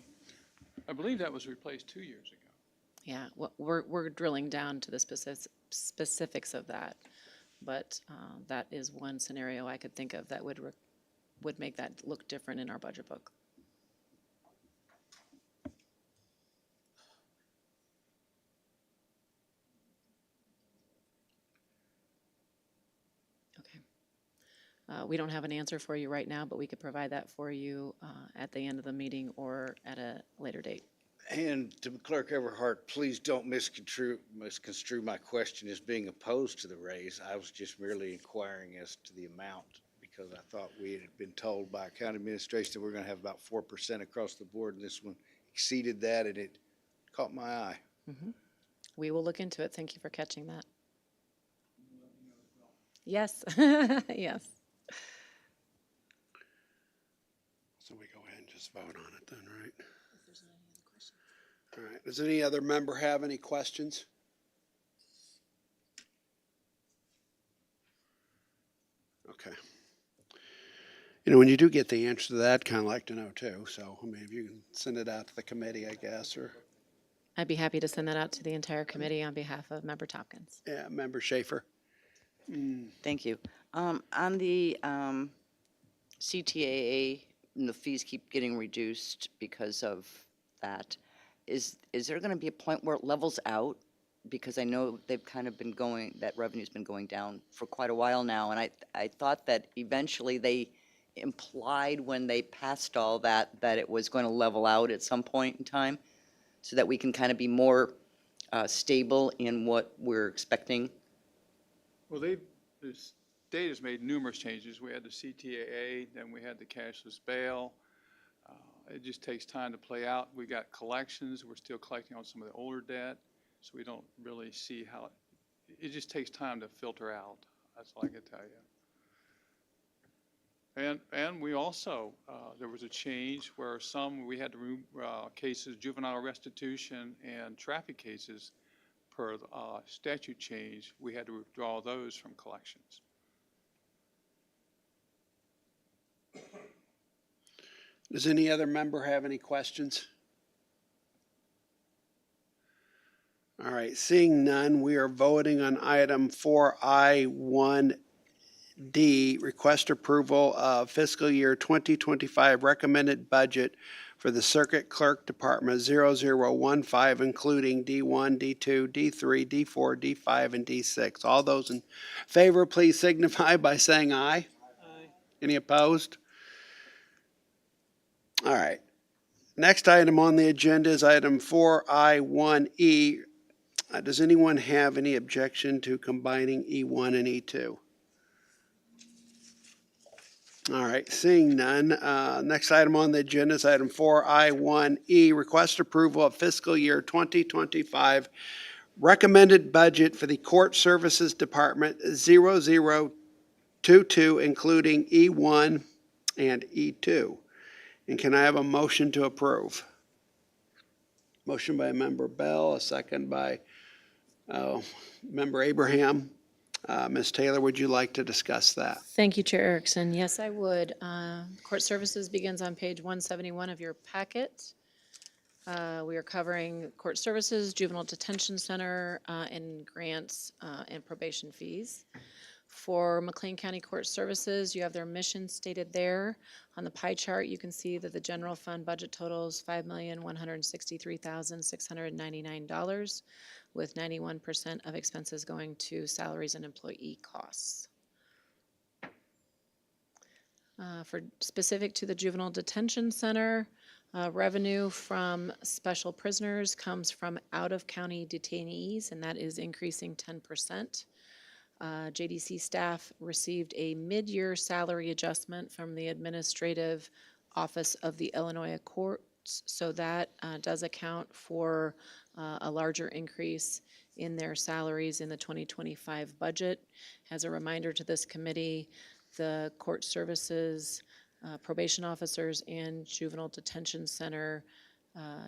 I believe that was replaced 2 years ago. yeah, we're drilling down to the specifics of that. But that is one scenario I could think of that would make that look different in our budget book. Okay. We don't have an answer for you right now, but we could provide that for you at the end of the meeting or at a later date. And to Clerk Everhart, please don't misconstrue my question as being opposed to the raise. I was just merely inquiring as to the amount, because I thought we had been told by county administration that we're gonna have about 4% across the board, and this one exceeded that, and it caught my eye. We will look into it. Thank you for catching that. Yes, yes. So we go ahead and just vote on it then, right? All right, does any other member have any questions? Okay. You know, when you do get the answer to that, I'd kind of like to know too, so, I mean, if you can send it out to the committee, I guess, or, I'd be happy to send that out to the entire committee on behalf of Member Tompkins. yeah, Member Schaefer. Thank you. On the CTAA, and the fees keep getting reduced because of that. Is there going to be a point where it levels out? Because I know they've kind of been going, that revenue's been going down for quite a while now, and I thought that eventually they implied when they passed all that it was going to level out at some point in time, so that we can kind of be more stable in what we're expecting. Well, the state has made numerous changes. We had the CTAA, then we had the cashless bail. It just takes time to play out. We got collections. We're still collecting on some of the older debt, so we don't really see how, it just takes time to filter out. That's all I can tell you. And we also, there was a change where we had to remove cases, juvenile restitution and traffic cases per statute change. We had to withdraw those from collections. Does any other member have any questions? All right, seeing none, we are voting on item 4I1D, request approval of fiscal year 2025 recommended budget for the Circuit Clerk Department 0015, including D1, D2, D3, D4, D5, and D6. All those in favor, please signify by saying aye. Aye. Any opposed? All right. Next item on the agenda is item 4I1E. Does anyone have any objection to combining E1 and E2? All right, seeing none. Next item on the agenda is item 4I1E, request approval of fiscal year 2025 recommended budget for the Court Services Department 0022, including E1 and E2. And can I have a motion to approve? Motion by Member Bell, a second by Member Abraham. Ms. Taylor, would you like to discuss that? Thank you, Chair Erickson. Yes, I would. Court Services begins on page 171 of your packet. We are covering Court Services, Juvenile Detention Center, and grants and probation fees. For McLean County Court Services, you have their mission stated there. On the pie chart, you can see that the general fund budget totals $5,163,699, with 91% of expenses going to salaries and employee costs. For specific to the Juvenile Detention Center, revenue from special prisoners comes from out-of-county detainees, and that is increasing 10%. JDC staff received a mid-year salary adjustment from the Administrative Office of the Illinois Courts, so that does account for a larger increase in their salaries in the 2025 budget. As a reminder to this committee, the Court Services, probation officers, and Juvenile Detention Center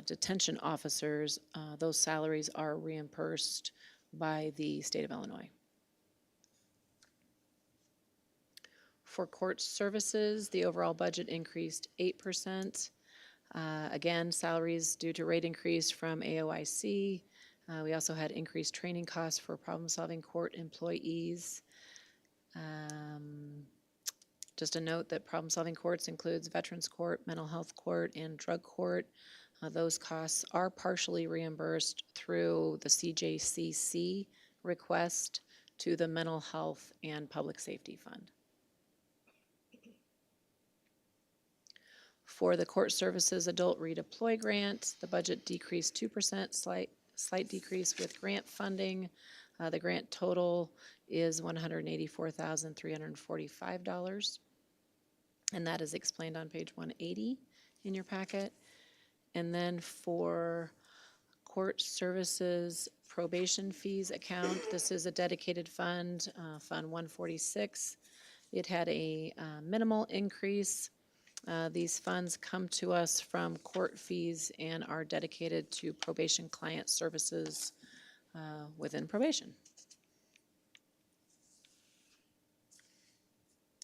detention officers, those salaries are reimbursed by the state of Illinois. For Court Services, the overall budget increased 8%. Again, salaries due to rate increase from AOIC. We also had increased training costs for problem-solving court employees. Just a note that problem-solving courts includes Veterans Court, Mental Health Court, and Drug Court. Those costs are partially reimbursed through the CJCC request to the Mental Health and Public Safety Fund. For the Court Services Adult Redeploy Grant, the budget decreased 2%, slight decrease with grant funding. The grant total is $184,345, and that is explained on page 180 in your packet. And then for Court Services Probation Fees account, this is a dedicated fund, Fund 146. It had a minimal increase. These funds come to us from court fees and are dedicated to probation client services within probation.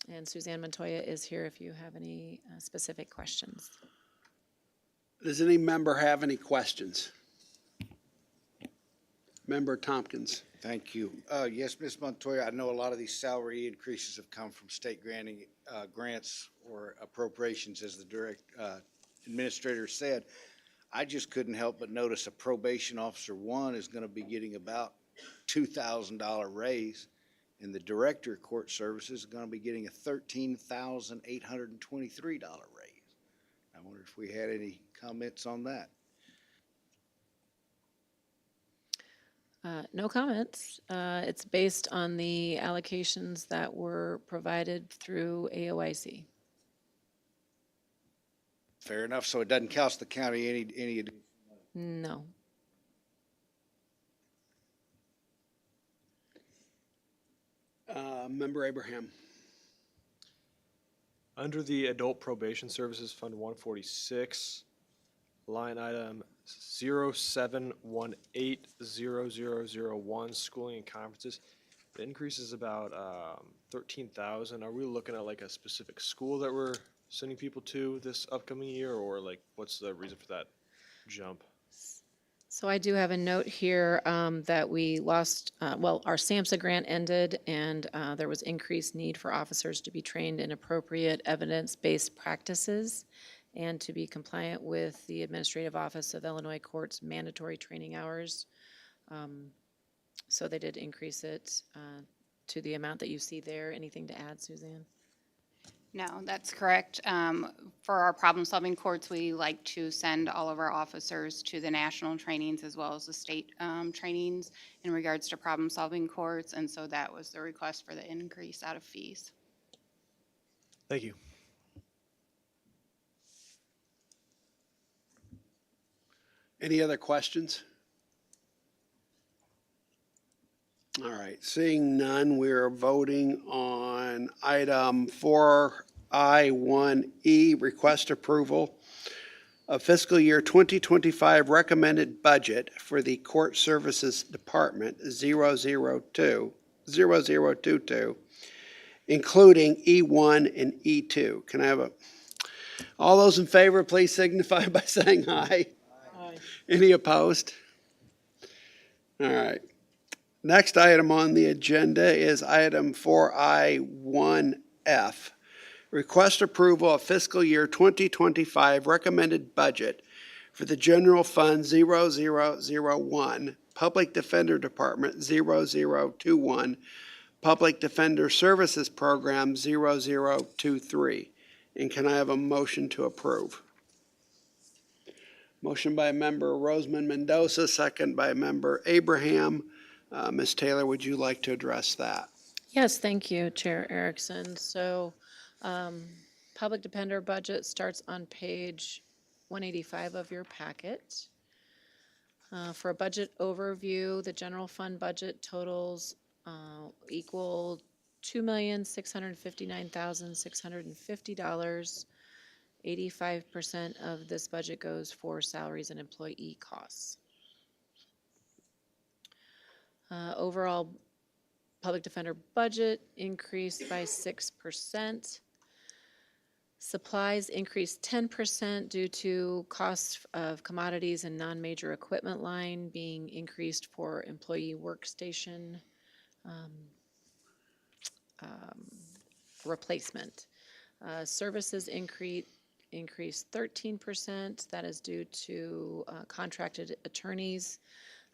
And Suzanne Montoya is here if you have any specific questions. Does any member have any questions? Member Tompkins. Thank you. Yes, Ms. Montoya, I know a lot of these salary increases have come from state granting grants or appropriations, as the administrator said. I just couldn't help but notice a probation officer one is going to be getting about $2,000 raise, and the director of court services is going to be getting a $13,823 raise. I wonder if we had any comments on that. No comments. It's based on the allocations that were provided through AOIC. Fair enough. So it doesn't cost the county any. No. Member Abraham. Under the Adult Probation Services Fund 146, line item 07180001, schooling and conferences, the increase is about 13,000. Are we looking at like a specific school that we're sending people to this upcoming year, or like what's the reason for that jump? So I do have a note here that we lost, well, our SAMHSA grant ended, and there was increased need for officers to be trained in appropriate evidence-based practices and to be compliant with the Administrative Office of Illinois Courts mandatory training hours. So they did increase it to the amount that you see there. Anything to add, Suzanne? No, that's correct. For our problem-solving courts, we like to send all of our officers to the national trainings as well as the state trainings in regards to problem-solving courts, and so that was the request for the increase out of fees. Thank you. Any other questions? All right, seeing none, we are voting on item 4I1E, request approval of fiscal year 2025 recommended budget for the Court Services Department 0022, including E1 and E2. Can I have all those in favor, please signify by saying aye. Aye. Any opposed? All right. Next item on the agenda is item 4I1F. Request approval of fiscal year 2025 recommended budget for the General Fund 0001, Public Defender Department 0021, Public Defender Services Program 0023. And can I have a motion to approve? Motion by member Roseman Mendoza, second by member Abraham. Ms. Taylor, would you like to address that? Yes, thank you, Chair Erickson. So, Public Defender budget starts on page 185 of your packet. For a budget overview, the general fund budget totals equal $2,659,650. 85% of this budget goes for salaries and employee costs. Overall public defender budget increased by 6%. Supplies increased 10% due to costs of commodities and non-major equipment line being increased for employee workstation replacement. Services increased 13%. That is due to contracted attorneys.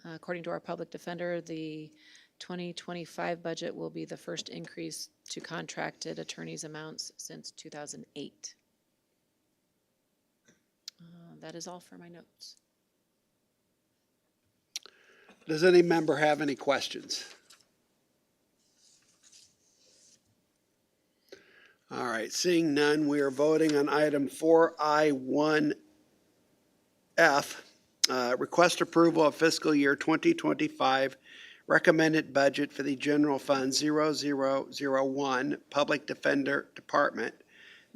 According to our public defender, the 2025 budget will be the first increase to contracted attorneys' amounts since 2008. That is all for my notes. Does any member have any questions? All right, seeing none, we are voting on item 4I1F. Request approval of fiscal year 2025 recommended budget for the General Fund 0001, Public Defender Department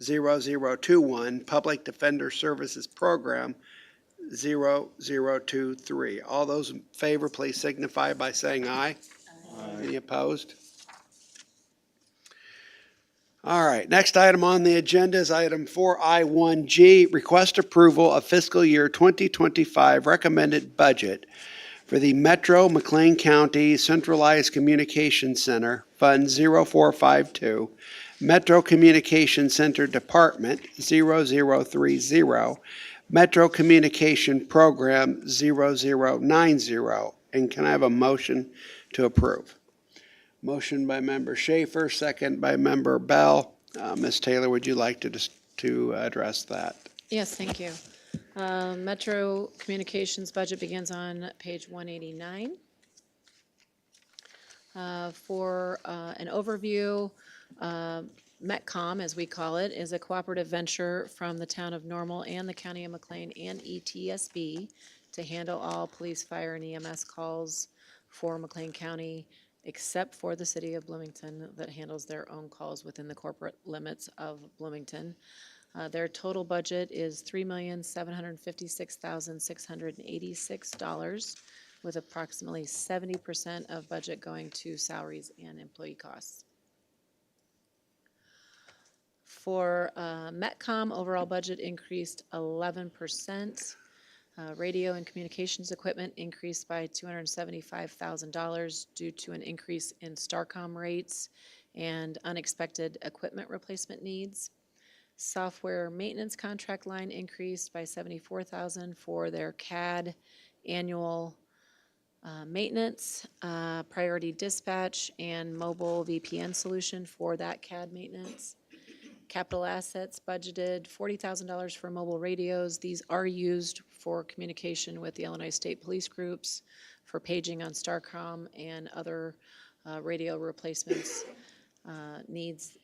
0021, Public Defender Services Program 0023. All those in favor, please signify by saying aye. Aye. Any opposed? All right, next item on the agenda is item 4I1G, request approval of fiscal year 2025 recommended budget for the Metro McLean County Centralized Communication Center, Fund 0452, Metro Communication Center Department 0030, Metro Communication Program 0090. And can I have a motion to approve? Motion by member Schaefer, second by member Bell. Ms. Taylor, would you like to address that? Yes, thank you. Metro Communications budget begins on page 189. For an overview, METCOM, as we call it, is a cooperative venture from the town of Normal and the county of McLean and ETSB to handle all police, fire, and EMS calls for McLean County, except for the city of Bloomington that handles their own calls within the corporate limits of Bloomington. Their total budget is $3,756,686, with approximately 70% of budget going to salaries and employee costs. For METCOM, overall budget increased 11%. Radio and communications equipment increased by $275,000 due to an increase in Starcom rates and unexpected equipment replacement needs. Software maintenance contract line increased by $74,000 for their CAD annual maintenance, priority dispatch, and mobile VPN solution for that CAD maintenance. Capital assets budgeted $40,000 for mobile radios. These are used for communication with the Illinois State Police groups, for paging on Starcom and other radio replacements needs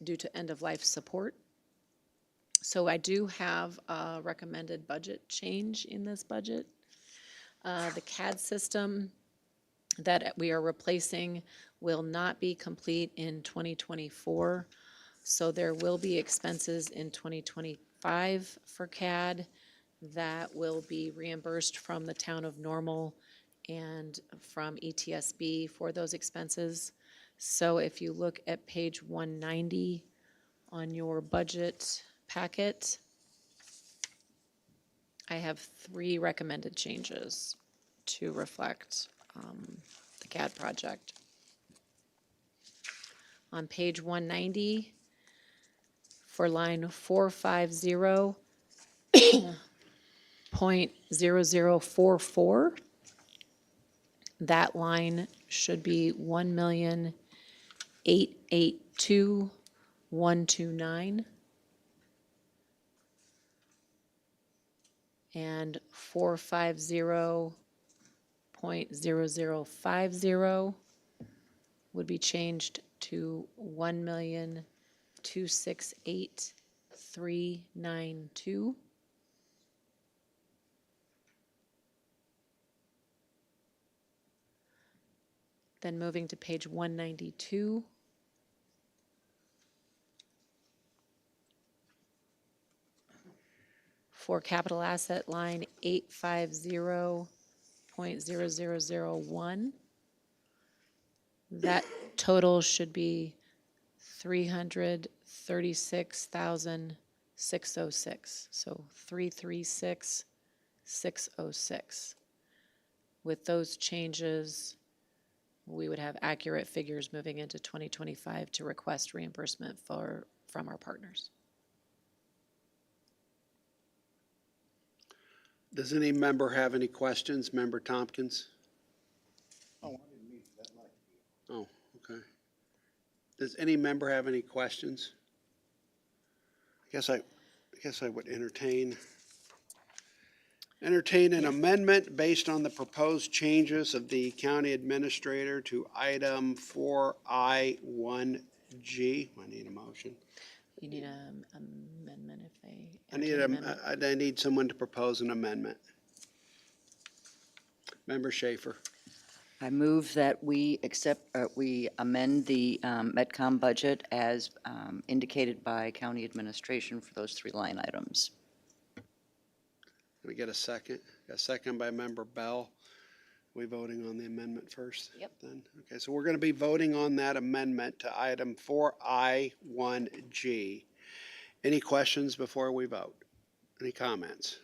due to end-of-life support. So I do have a recommended budget change in this budget. The CAD system that we are replacing will not be complete in 2024. So there will be expenses in 2025 for CAD that will be reimbursed from the town of Normal and from ETSB for those expenses. So if you look at page 190 on your budget packet, I have 3 recommended changes to reflect the CAD project. On page 190, for line 450.0044, that line should be 1,882,129. And 450.0050 would be changed to 1,268,392. Then moving to page 192. For capital asset line 850.0001, that total should be 336,606. So 336,606. With those changes, we would have accurate figures moving into 2025 to request reimbursement from our partners. Does any member have any questions? Member Tompkins? Oh, I didn't mean that like. Oh, okay. Does any member have any questions? I guess I would entertain an amendment based on the proposed changes of the county administrator to item 4I1G. I need a motion. You need an amendment if they. I need someone to propose an amendment. Member Schaefer. I move that we we amend the Metcom budget as indicated by county administration for those 3 line items. Can we get a second? A second by Member Bell. We voting on the amendment first? Yep. Then, okay, so we're going to be voting on that amendment to item 4I1G. Any questions before we vote? Any comments?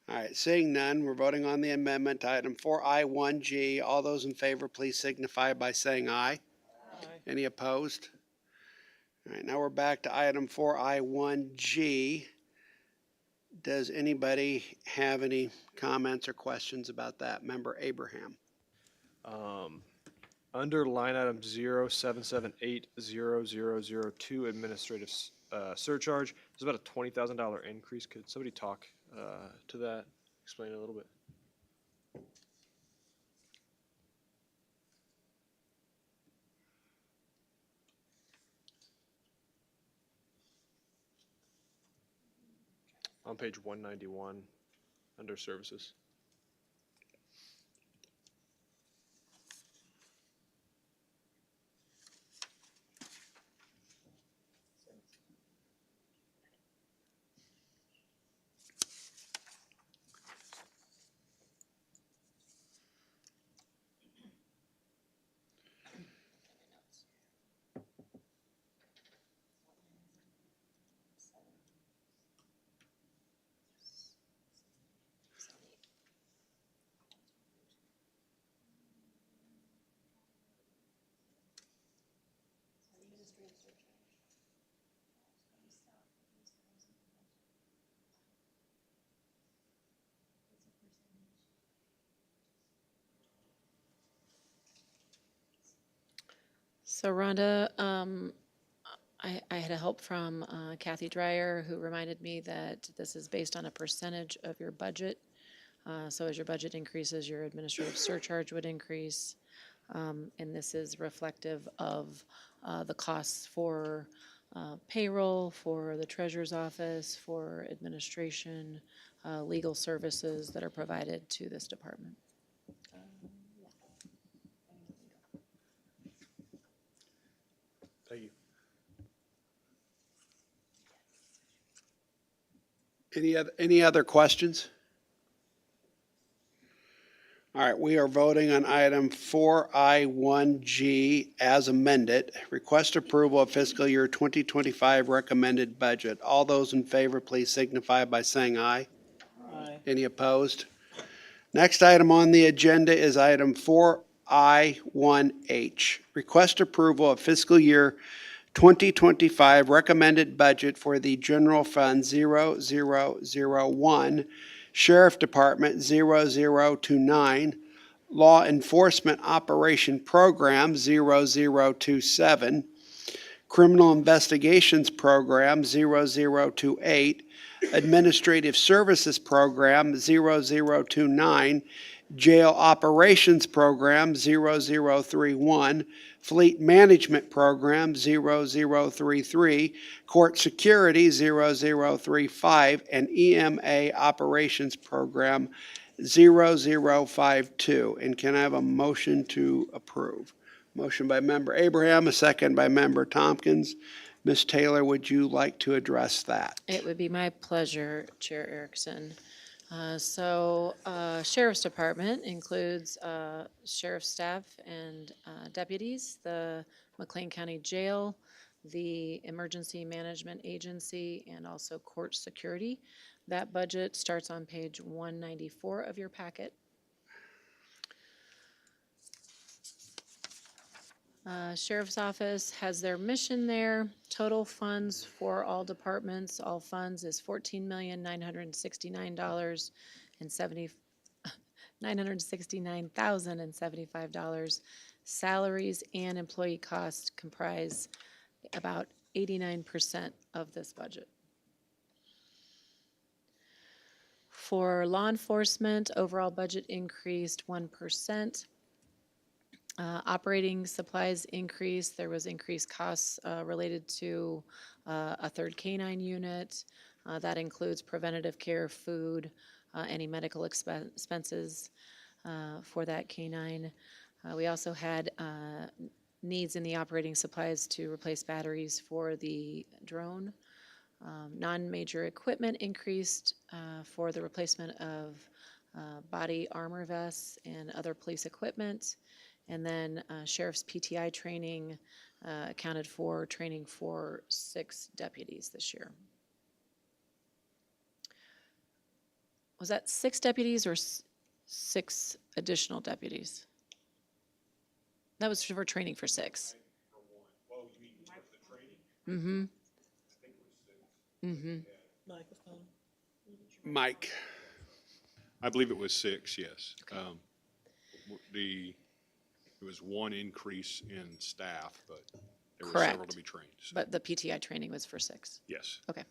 All right, seeing none, we're voting on the amendment to item 4I1G. All those in favor, please signify by saying aye. Aye. Any opposed? All right, now we're back to item 4I1G. Does anybody have any comments or questions about that? Member Abraham. Under line item 077800002 administrative surcharge, there's about a $20,000 increase. Could somebody talk to that? Explain it a little bit. On page 191, under services. So Rhonda, I had help from Kathy Dreyer, who reminded me that this is based on a percentage of your budget. So as your budget increases, your administrative surcharge would increase. And this is reflective of the costs for payroll, for the treasurer's office, for administration, legal services that are provided to this department. Thank you. Any other questions? All right, we are voting on item 4I1G as amended. Request approval of fiscal year 2025 recommended budget. All those in favor, please signify by saying aye. Aye. Any opposed? Next item on the agenda is item 4I1H. Request approval of fiscal year 2025 recommended budget for the General Fund 0001, Sheriff Department 0029, Law Enforcement Operation Program 0027, Criminal Investigations Program 0028, Administrative Services Program 0029, Jail Operations Program 0031, Fleet Management Program 0033, Court Security 0035, and EMA Operations Program 0052. And can I have a motion to approve? Motion by Member Abraham, a second by Member Tompkins. Ms. Taylor, would you like to address that? It would be my pleasure, Chair Erickson. Sheriff's Department includes sheriff's staff and deputies, the McLean County Jail, the Emergency Management Agency, and also court security. That budget starts on page 194 of your packet. Sheriff's Office has their mission there. Total funds for all departments, all funds is $14,969,075. Salaries and employee costs comprise about 89% of this budget. For law enforcement, overall budget increased 1%. Operating supplies increased. There was increased costs related to a third K-9 unit. That includes preventative care, food, any medical expenses for that K-9. We also had needs in the operating supplies to replace batteries for the drone. Non-major equipment increased for the replacement of body armor vests and other police equipment. And then Sheriff's PTI training accounted for training for 6 deputies this year. Was that 6 deputies or 6 additional deputies? That was for training for 6. Mm-hmm. Mm-hmm. Mike. I believe it was 6, yes. It was 1 increase in staff, but there were several to be trained. So, But the PTI training was for 6. yes. Okay.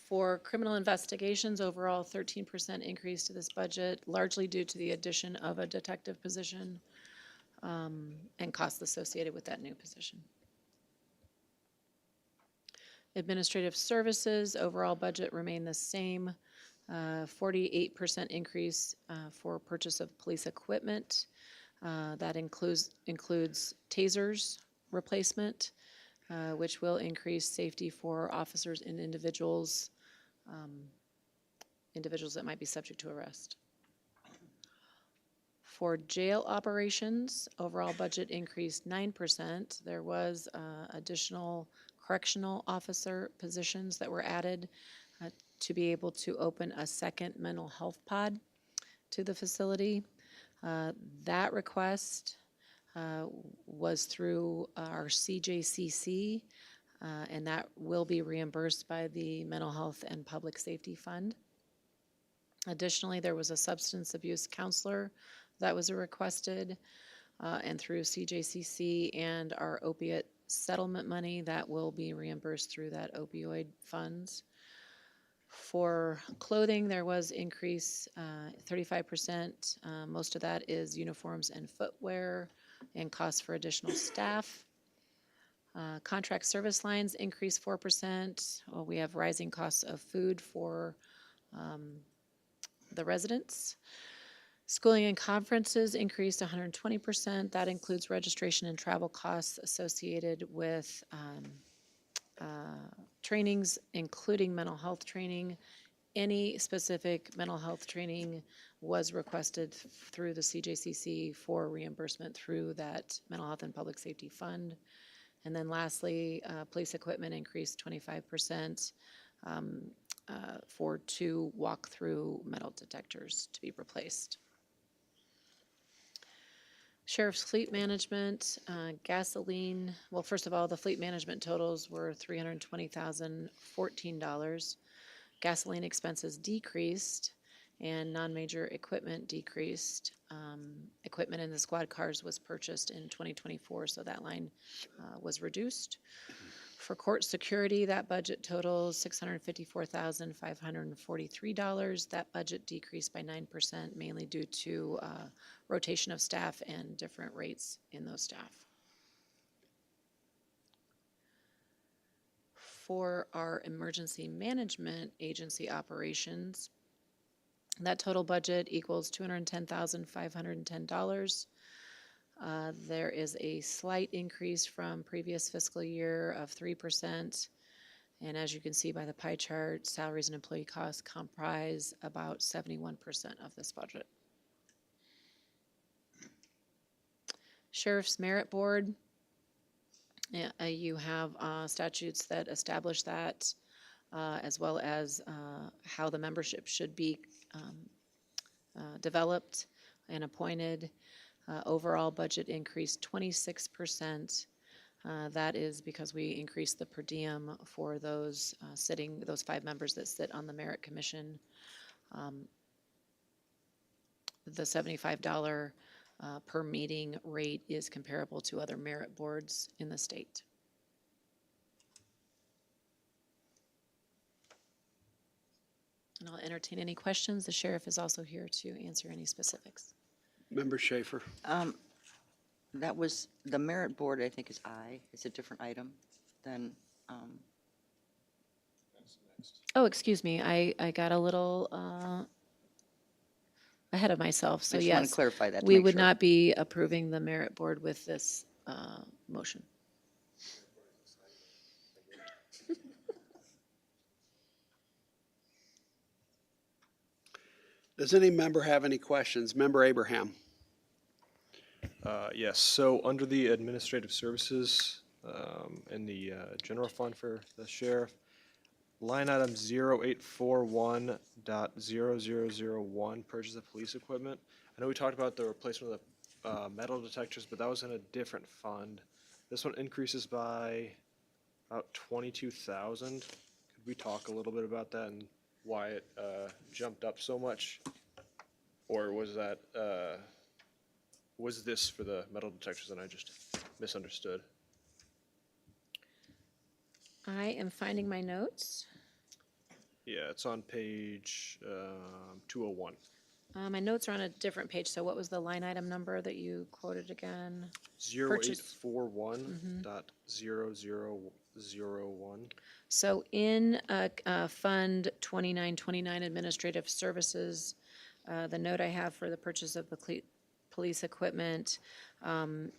For criminal investigations, overall 13% increase to this budget, largely due to the addition of a detective position and costs associated with that new position. Administrative services, overall budget remained the same. 48% increase for purchase of police equipment. That includes tasers replacement, which will increase safety for officers and individuals that might be subject to arrest. For jail operations, overall budget increased 9%. There was additional correctional officer positions that were added to be able to open a second mental health pod to the facility. That request was through our CJCC, and that will be reimbursed by the Mental Health and Public Safety Fund. Additionally, there was a substance abuse counselor that was requested, and through CJCC and our opiate settlement money, that will be reimbursed through that opioid funds. For clothing, there was increase 35%. Most of that is uniforms and footwear and costs for additional staff. Contract service lines increased 4%. Well, we have rising costs of food for the residents. Schooling and conferences increased 120%. That includes registration and travel costs associated with trainings, including mental health training. Any specific mental health training was requested through the CJCC for reimbursement through that Mental Health and Public Safety Fund. And then lastly, police equipment increased 25% for 2 walk-through metal detectors to be replaced. Sheriff's Fleet Management, gasoline, well, first of all, the fleet management totals were $320,014. Gasoline expenses decreased and non-major equipment decreased. Equipment in the squad cars was purchased in 2024, so that line was reduced. For court security, that budget totals $654,543. That budget decreased by 9%, mainly due to rotation of staff and different rates in those staff. For our emergency management agency operations, that total budget equals $210,510. There is a slight increase from previous fiscal year of 3%. And as you can see by the pie chart, salaries and employee costs comprise about 71% of this budget. Sheriff's Merit Board, you have statutes that establish that, as well as how the membership should be developed and appointed. Overall budget increased 26%. That is because we increased the per diem for those those 5 members that sit on the Merit Commission. The $75 per meeting rate is comparable to other merit boards in the state. And I'll entertain any questions. The sheriff is also here to answer any specifics. Member Schaefer. That was, the merit board, I think, is it's a different item than, Oh, excuse me, I got a little ahead of myself, so I just want yes. to clarify that. to We make would sure. not be approving the merit board with this motion. Does any member have any questions? Member Abraham. Yes, so under the administrative services in the general fund for the sheriff, line item 0841.0001, purchase of police equipment. I know we talked about the replacement of the metal detectors, but that was in a different fund. This one increases by about 22,000. Could we talk a little bit about that and why it jumped up so much? Or was that, was this for the metal detectors and I just misunderstood? I am finding my notes. Yeah, it's on page 201. My notes are on a different page, so what was the line item number that you quoted again? Purchase. 0841.0001. So in Fund 2929 Administrative Services, the note I have for the purchase of the police equipment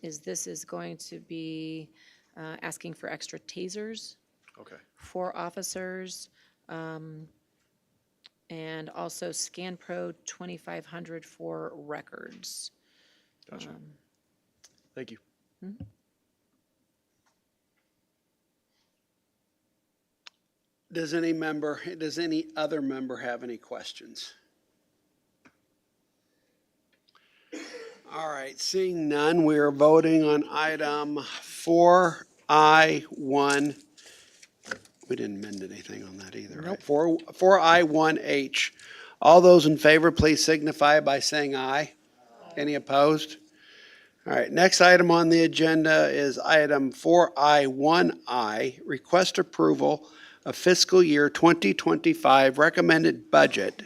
is this is going to be asking for extra tasers Okay. for officers, and also ScanPro 2500 for records. Gotcha. Thank you. Does any other member have any questions? All right, seeing none, we are voting on item 4I1. We didn't amend anything on that either, right? 4I1H. All those in favor, please signify by saying aye. Any opposed? All right, next item on the agenda is item 4I1I, request approval of fiscal year 2025 recommended budget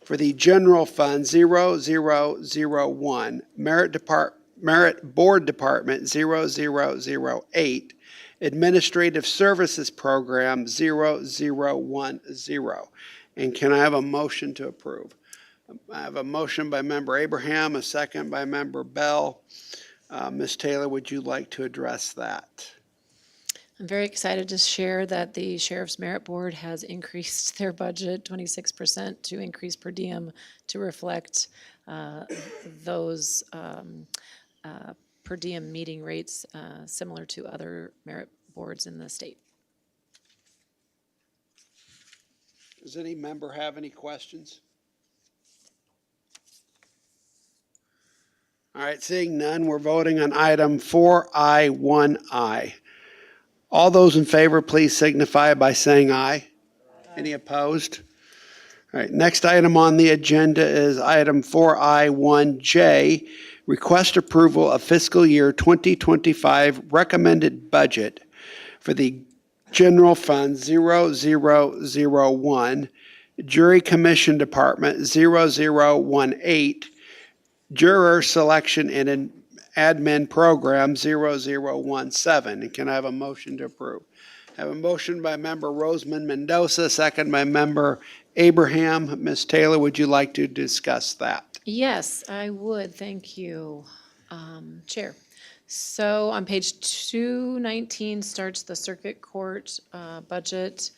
for the General Fund 0001, Merit Board Department 0008, Administrative Services Program 0010. And can I have a motion to approve? I have a motion by Member Abraham, a second by Member Bell. Ms. Taylor, would you like to address that? I'm very excited to share that the Sheriff's Merit Board has increased their budget 26% to increase per diem to reflect those per diem meeting rates similar to other merit boards in the state. Does any member have any questions? All right, seeing none, we're voting on item 4I1I. All those in favor, please signify by saying aye. Any opposed? All right, next item on the agenda is item 4I1J, request approval of fiscal year 2025 recommended budget for the General Fund 0001, Jury Commission Department 0018, Juror Selection and Admin Program 0017. And can I have a motion to approve? I have a motion by Member Roseman Mendoza, second by Member Abraham. Ms. Taylor, would you like to discuss that? Yes, I would. Thank you, Chair. So on page 219 starts the circuit court budget.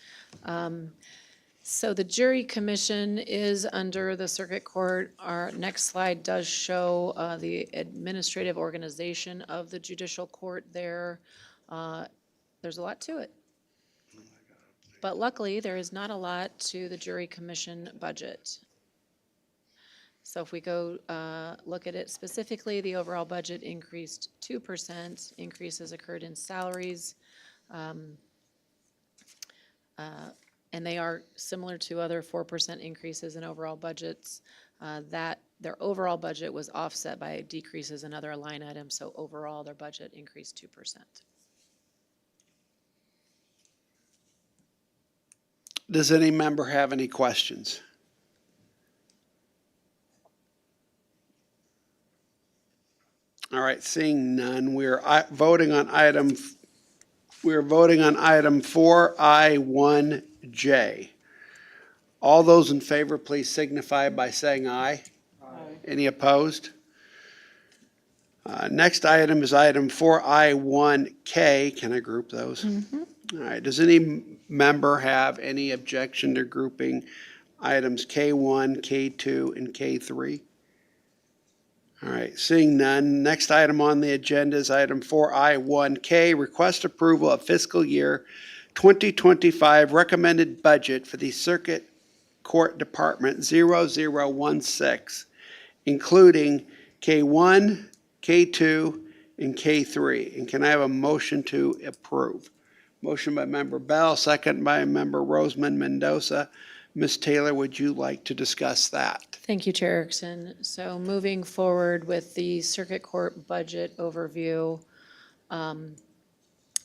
So the jury commission is under the circuit court. Our next slide does show the administrative organization of the judicial court there. There's a lot to it. But luckily, there is not a lot to the jury commission budget. So if we go look at it specifically, the overall budget increased 2%. Increases occurred in salaries. And they are similar to other 4% increases in overall budgets. That their overall budget was offset by decreases in other line items, so overall their budget increased 2%. Does any member have any questions? All right, seeing none, we're voting on item 4I1J. All those in favor, please signify by saying aye. Aye. Any opposed? Next item is item 4I1K. Can I group those? All right, does any member have any objection to grouping items K1, K2, and K3? All right, seeing none, next item on the agenda is item 4I1K, request approval of fiscal year 2025 recommended budget for the Circuit Court Department 0016, including K1, K2, and K3. And can I have a motion to approve? Motion by Member Bell, second by Member Roseman Mendoza. Ms. Taylor, would you like to discuss that? Thank you, Chair Erickson. So moving forward with the circuit court budget overview,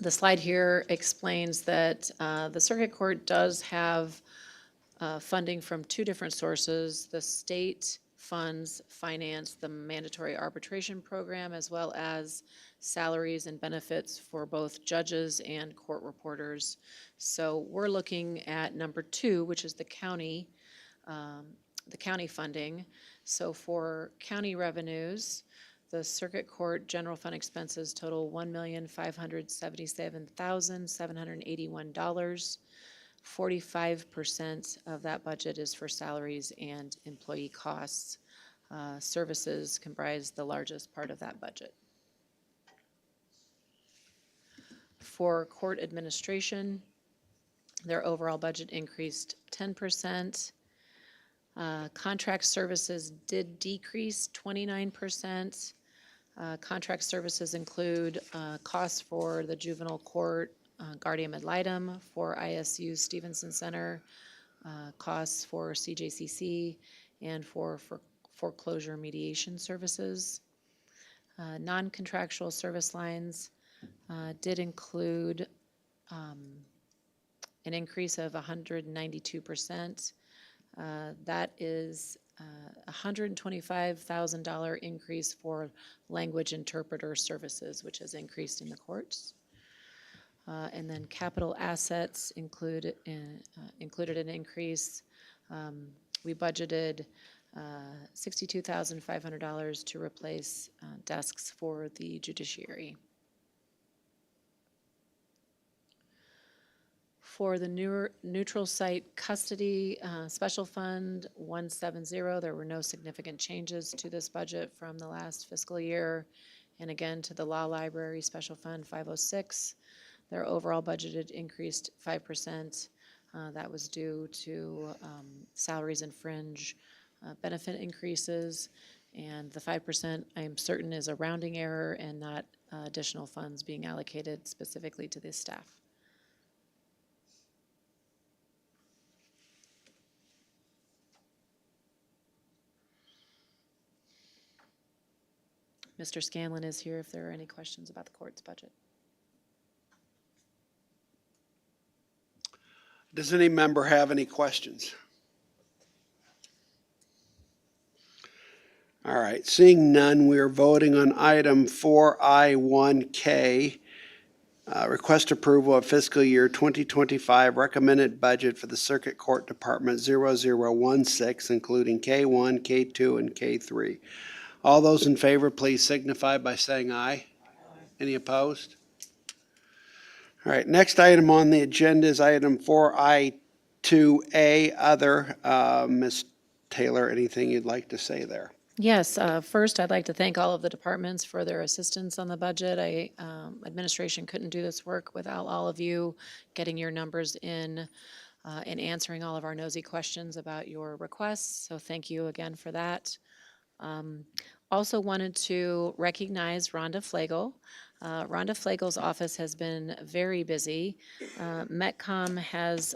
the slide here explains that the circuit court does have funding from two different sources. The state funds finance the mandatory arbitration program as well as salaries and benefits for both judges and court reporters. So we're looking at number 2, which is the county funding. So for county revenues, the circuit court general fund expenses total $1,577,781. 45% of that budget is for salaries and employee costs. Services comprise the largest part of that budget. For court administration, their overall budget increased 10%. Contract services did decrease 29%. Contract services include costs for the juvenile court, guardian ad litem, for ISU Stevenson Center, costs for CJCC, and for foreclosure mediation services. Non-contractual service lines did include an increase of 192%. That is a $125,000 increase for language interpreter services, which has increased in the courts. And then capital assets included an increase. We budgeted $62,500 to replace desks for the judiciary. For the neutral site custody special fund 170, there were no significant changes to this budget from the last fiscal year. And again, to the law library special fund 506, their overall budgeted increased 5%. That was due to salaries and fringe benefit increases. And the 5%, I am certain, is a rounding error and not additional funds being allocated specifically to this staff. Mr. Scanlon is here if there are any questions about the court's budget. Does any member have any questions? All right, seeing none, we are voting on item 4I1K, request approval of fiscal year 2025 recommended budget for the Circuit Court Department 0016, including K1, K2, and K3. All those in favor, please signify by saying aye. Any opposed? All right, next item on the agenda is item 4I2A, other. Ms. Taylor, anything you'd like to say there? Yes, first, I'd like to thank all of the departments for their assistance on the budget. Administration couldn't do this work without all of you getting your numbers in and answering all of our nosy questions about your requests. So thank you again for that. Also wanted to recognize Rhonda Flagel. Rhonda Flagel's office has been very busy. Metcom has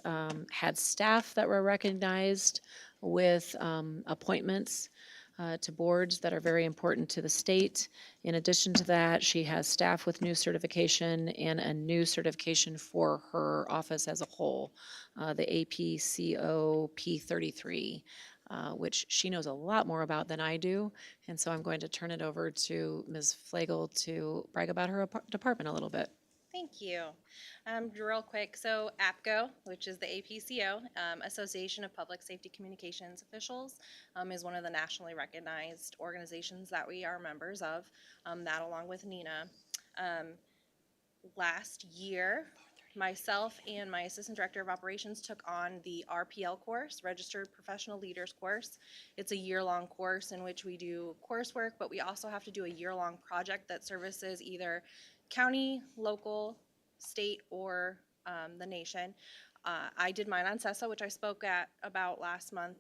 had staff that were recognized with appointments to boards that are very important to the state. In addition to that, she has staff with new certification and a new certification for her office as a whole, the APCO P33. Which she knows a lot more about than I do. And so I'm going to turn it over to Ms. Flagel to brag about her department a little bit. Thank you. Real quick, so APCO, which is the APCO, Association of Public Safety Communications Officials, is one of the nationally recognized organizations that we are members of, that along with NENA. Last year, myself and my Assistant Director of Operations took on the RPL course, Registered Professional Leaders course. It's a year-long course in which we do coursework, but we also have to do a year-long project that services either county, local, state, or the nation. I did mine on CESA, which I spoke about last month,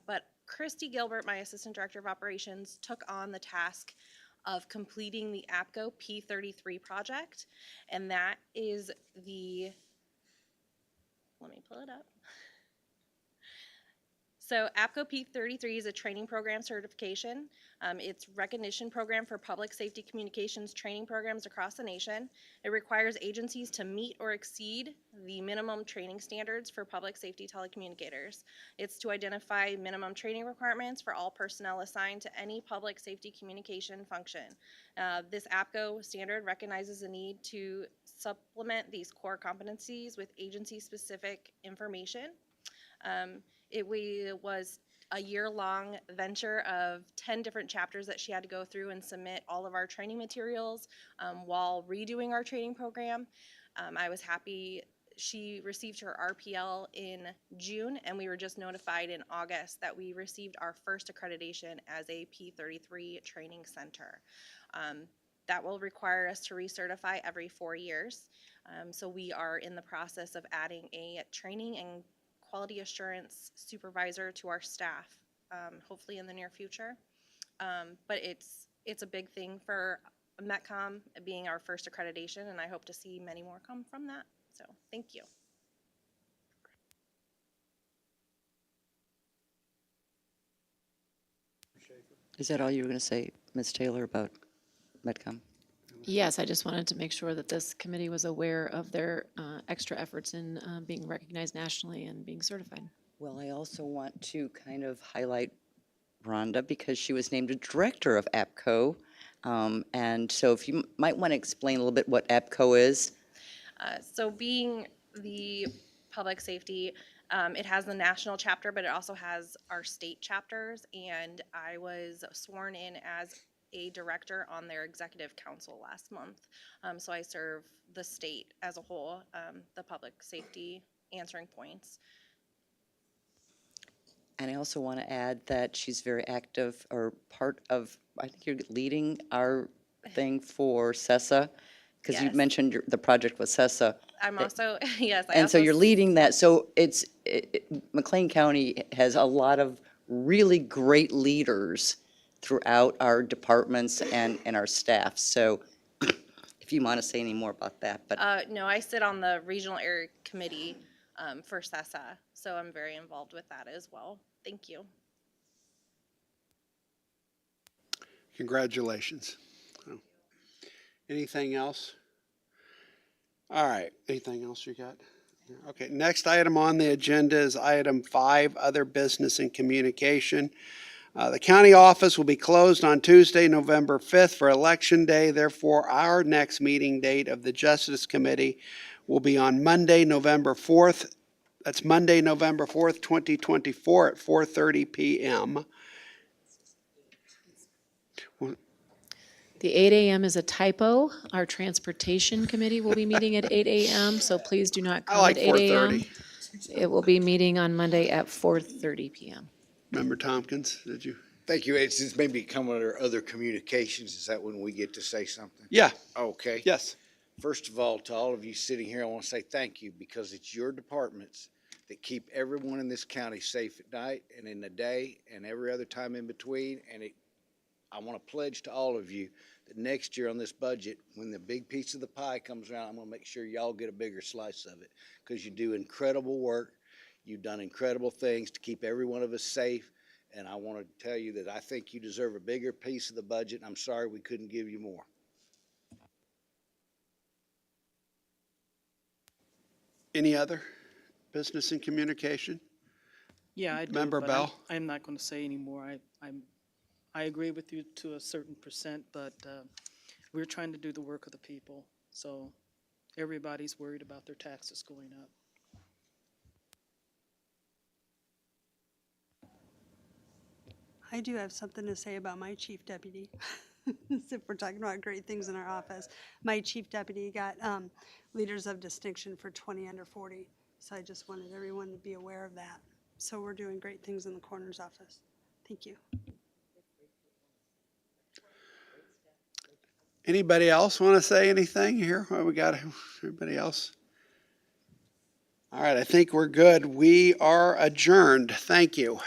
but Christy Gilbert, my Assistant Director of Operations, took on the task of completing the APCO P33 project, and that is let me pull it up. So APCO P33 is a training program certification. It's recognition program for public safety communications training programs across the nation. It requires agencies to meet or exceed the minimum training standards for public safety telecommunicators. It's to identify minimum training requirements for all personnel assigned to any public safety communication function. This APCO standard recognizes the need to supplement these core competencies with agency-specific information. It was a year-long venture of 10 different chapters that she had to go through and submit all of our training materials while redoing our training program. I was happy she received her RPL in June, and we were just notified in August that we received our first accreditation as a P33 training center. That will require us to recertify every 4 years. So we are in the process of adding a training and quality assurance supervisor to our staff, hopefully in the near future. But it's a big thing for Metcom being our first accreditation, and I hope to see many more come from that. So, thank you. Is that all you were going to say, Ms. Taylor, about Metcom? Yes, I just wanted to make sure that this committee was aware of their extra efforts in being recognized nationally and being certified. Well, I also want to kind of highlight Rhonda because she was named a director of APCO. And so if you might want to explain a little bit what APCO is. So being the public safety, it has the national chapter, but it also has our state chapters. And I was sworn in as a director on their executive council last month. So I serve the state as a whole, the public safety answering points. And I also want to add that she's very active, or part of, I think you're leading our thing for CESA, because you Yes. mentioned the project with CESA. I'm also, yes. I And so also you're leading that. So McLean County has a lot of really great leaders throughout our departments and our staff. So if you want to say any more about that, but No, I sit on the regional area committee for CESA, so I'm very involved with that as well. Thank you. Congratulations. Oh. Anything else? All right, anything else you got? Okay, next item on the agenda is item 5, other business and communication. The county office will be closed on Tuesday, November 5th for Election Day. Therefore, our next meeting date of the Justice Committee will be on Monday, November 4th. That's Monday, November 4th, 2024 at 4:30 p.m. The 8 a.m. is a typo. Our Transportation Committee will be meeting at 8 a.m., so please do not I come like at 8 a.m. 4:30. It will be meeting on Monday at 4:30 p.m. Member Tompkins, did you? Thank you. It's maybe come under other communications. Is that when we get to say something? Yeah, Okay. yes. First of all, to all of you sitting here, I want to say thank you because it's your departments that keep everyone in this county safe at night and in the day and every other time in between. And I want to pledge to all of you that next year on this budget, when the big piece of the pie comes around, I'm going to make sure y'all get a bigger slice of it because you do incredible work. You've done incredible things to keep every one of us safe. And I want to tell you that I think you deserve a bigger piece of the budget. I'm sorry we couldn't give you more. Any other business and communication? Yeah, I do. Member but Bell? I'm not going to say anymore. I agree with you to a certain percent, but we're trying to do the work of the people. So everybody's worried about their taxes going up. I do have something to say about my chief deputy. If we're talking about great things in our office, my chief deputy got Leaders of Distinction for 20 under 40. So I just wanted everyone to be aware of that. So we're doing great things in the coroner's office. Thank you. Anybody else want to say anything here? Well, we got everybody else. All right, I think we're good. We are adjourned. Thank you.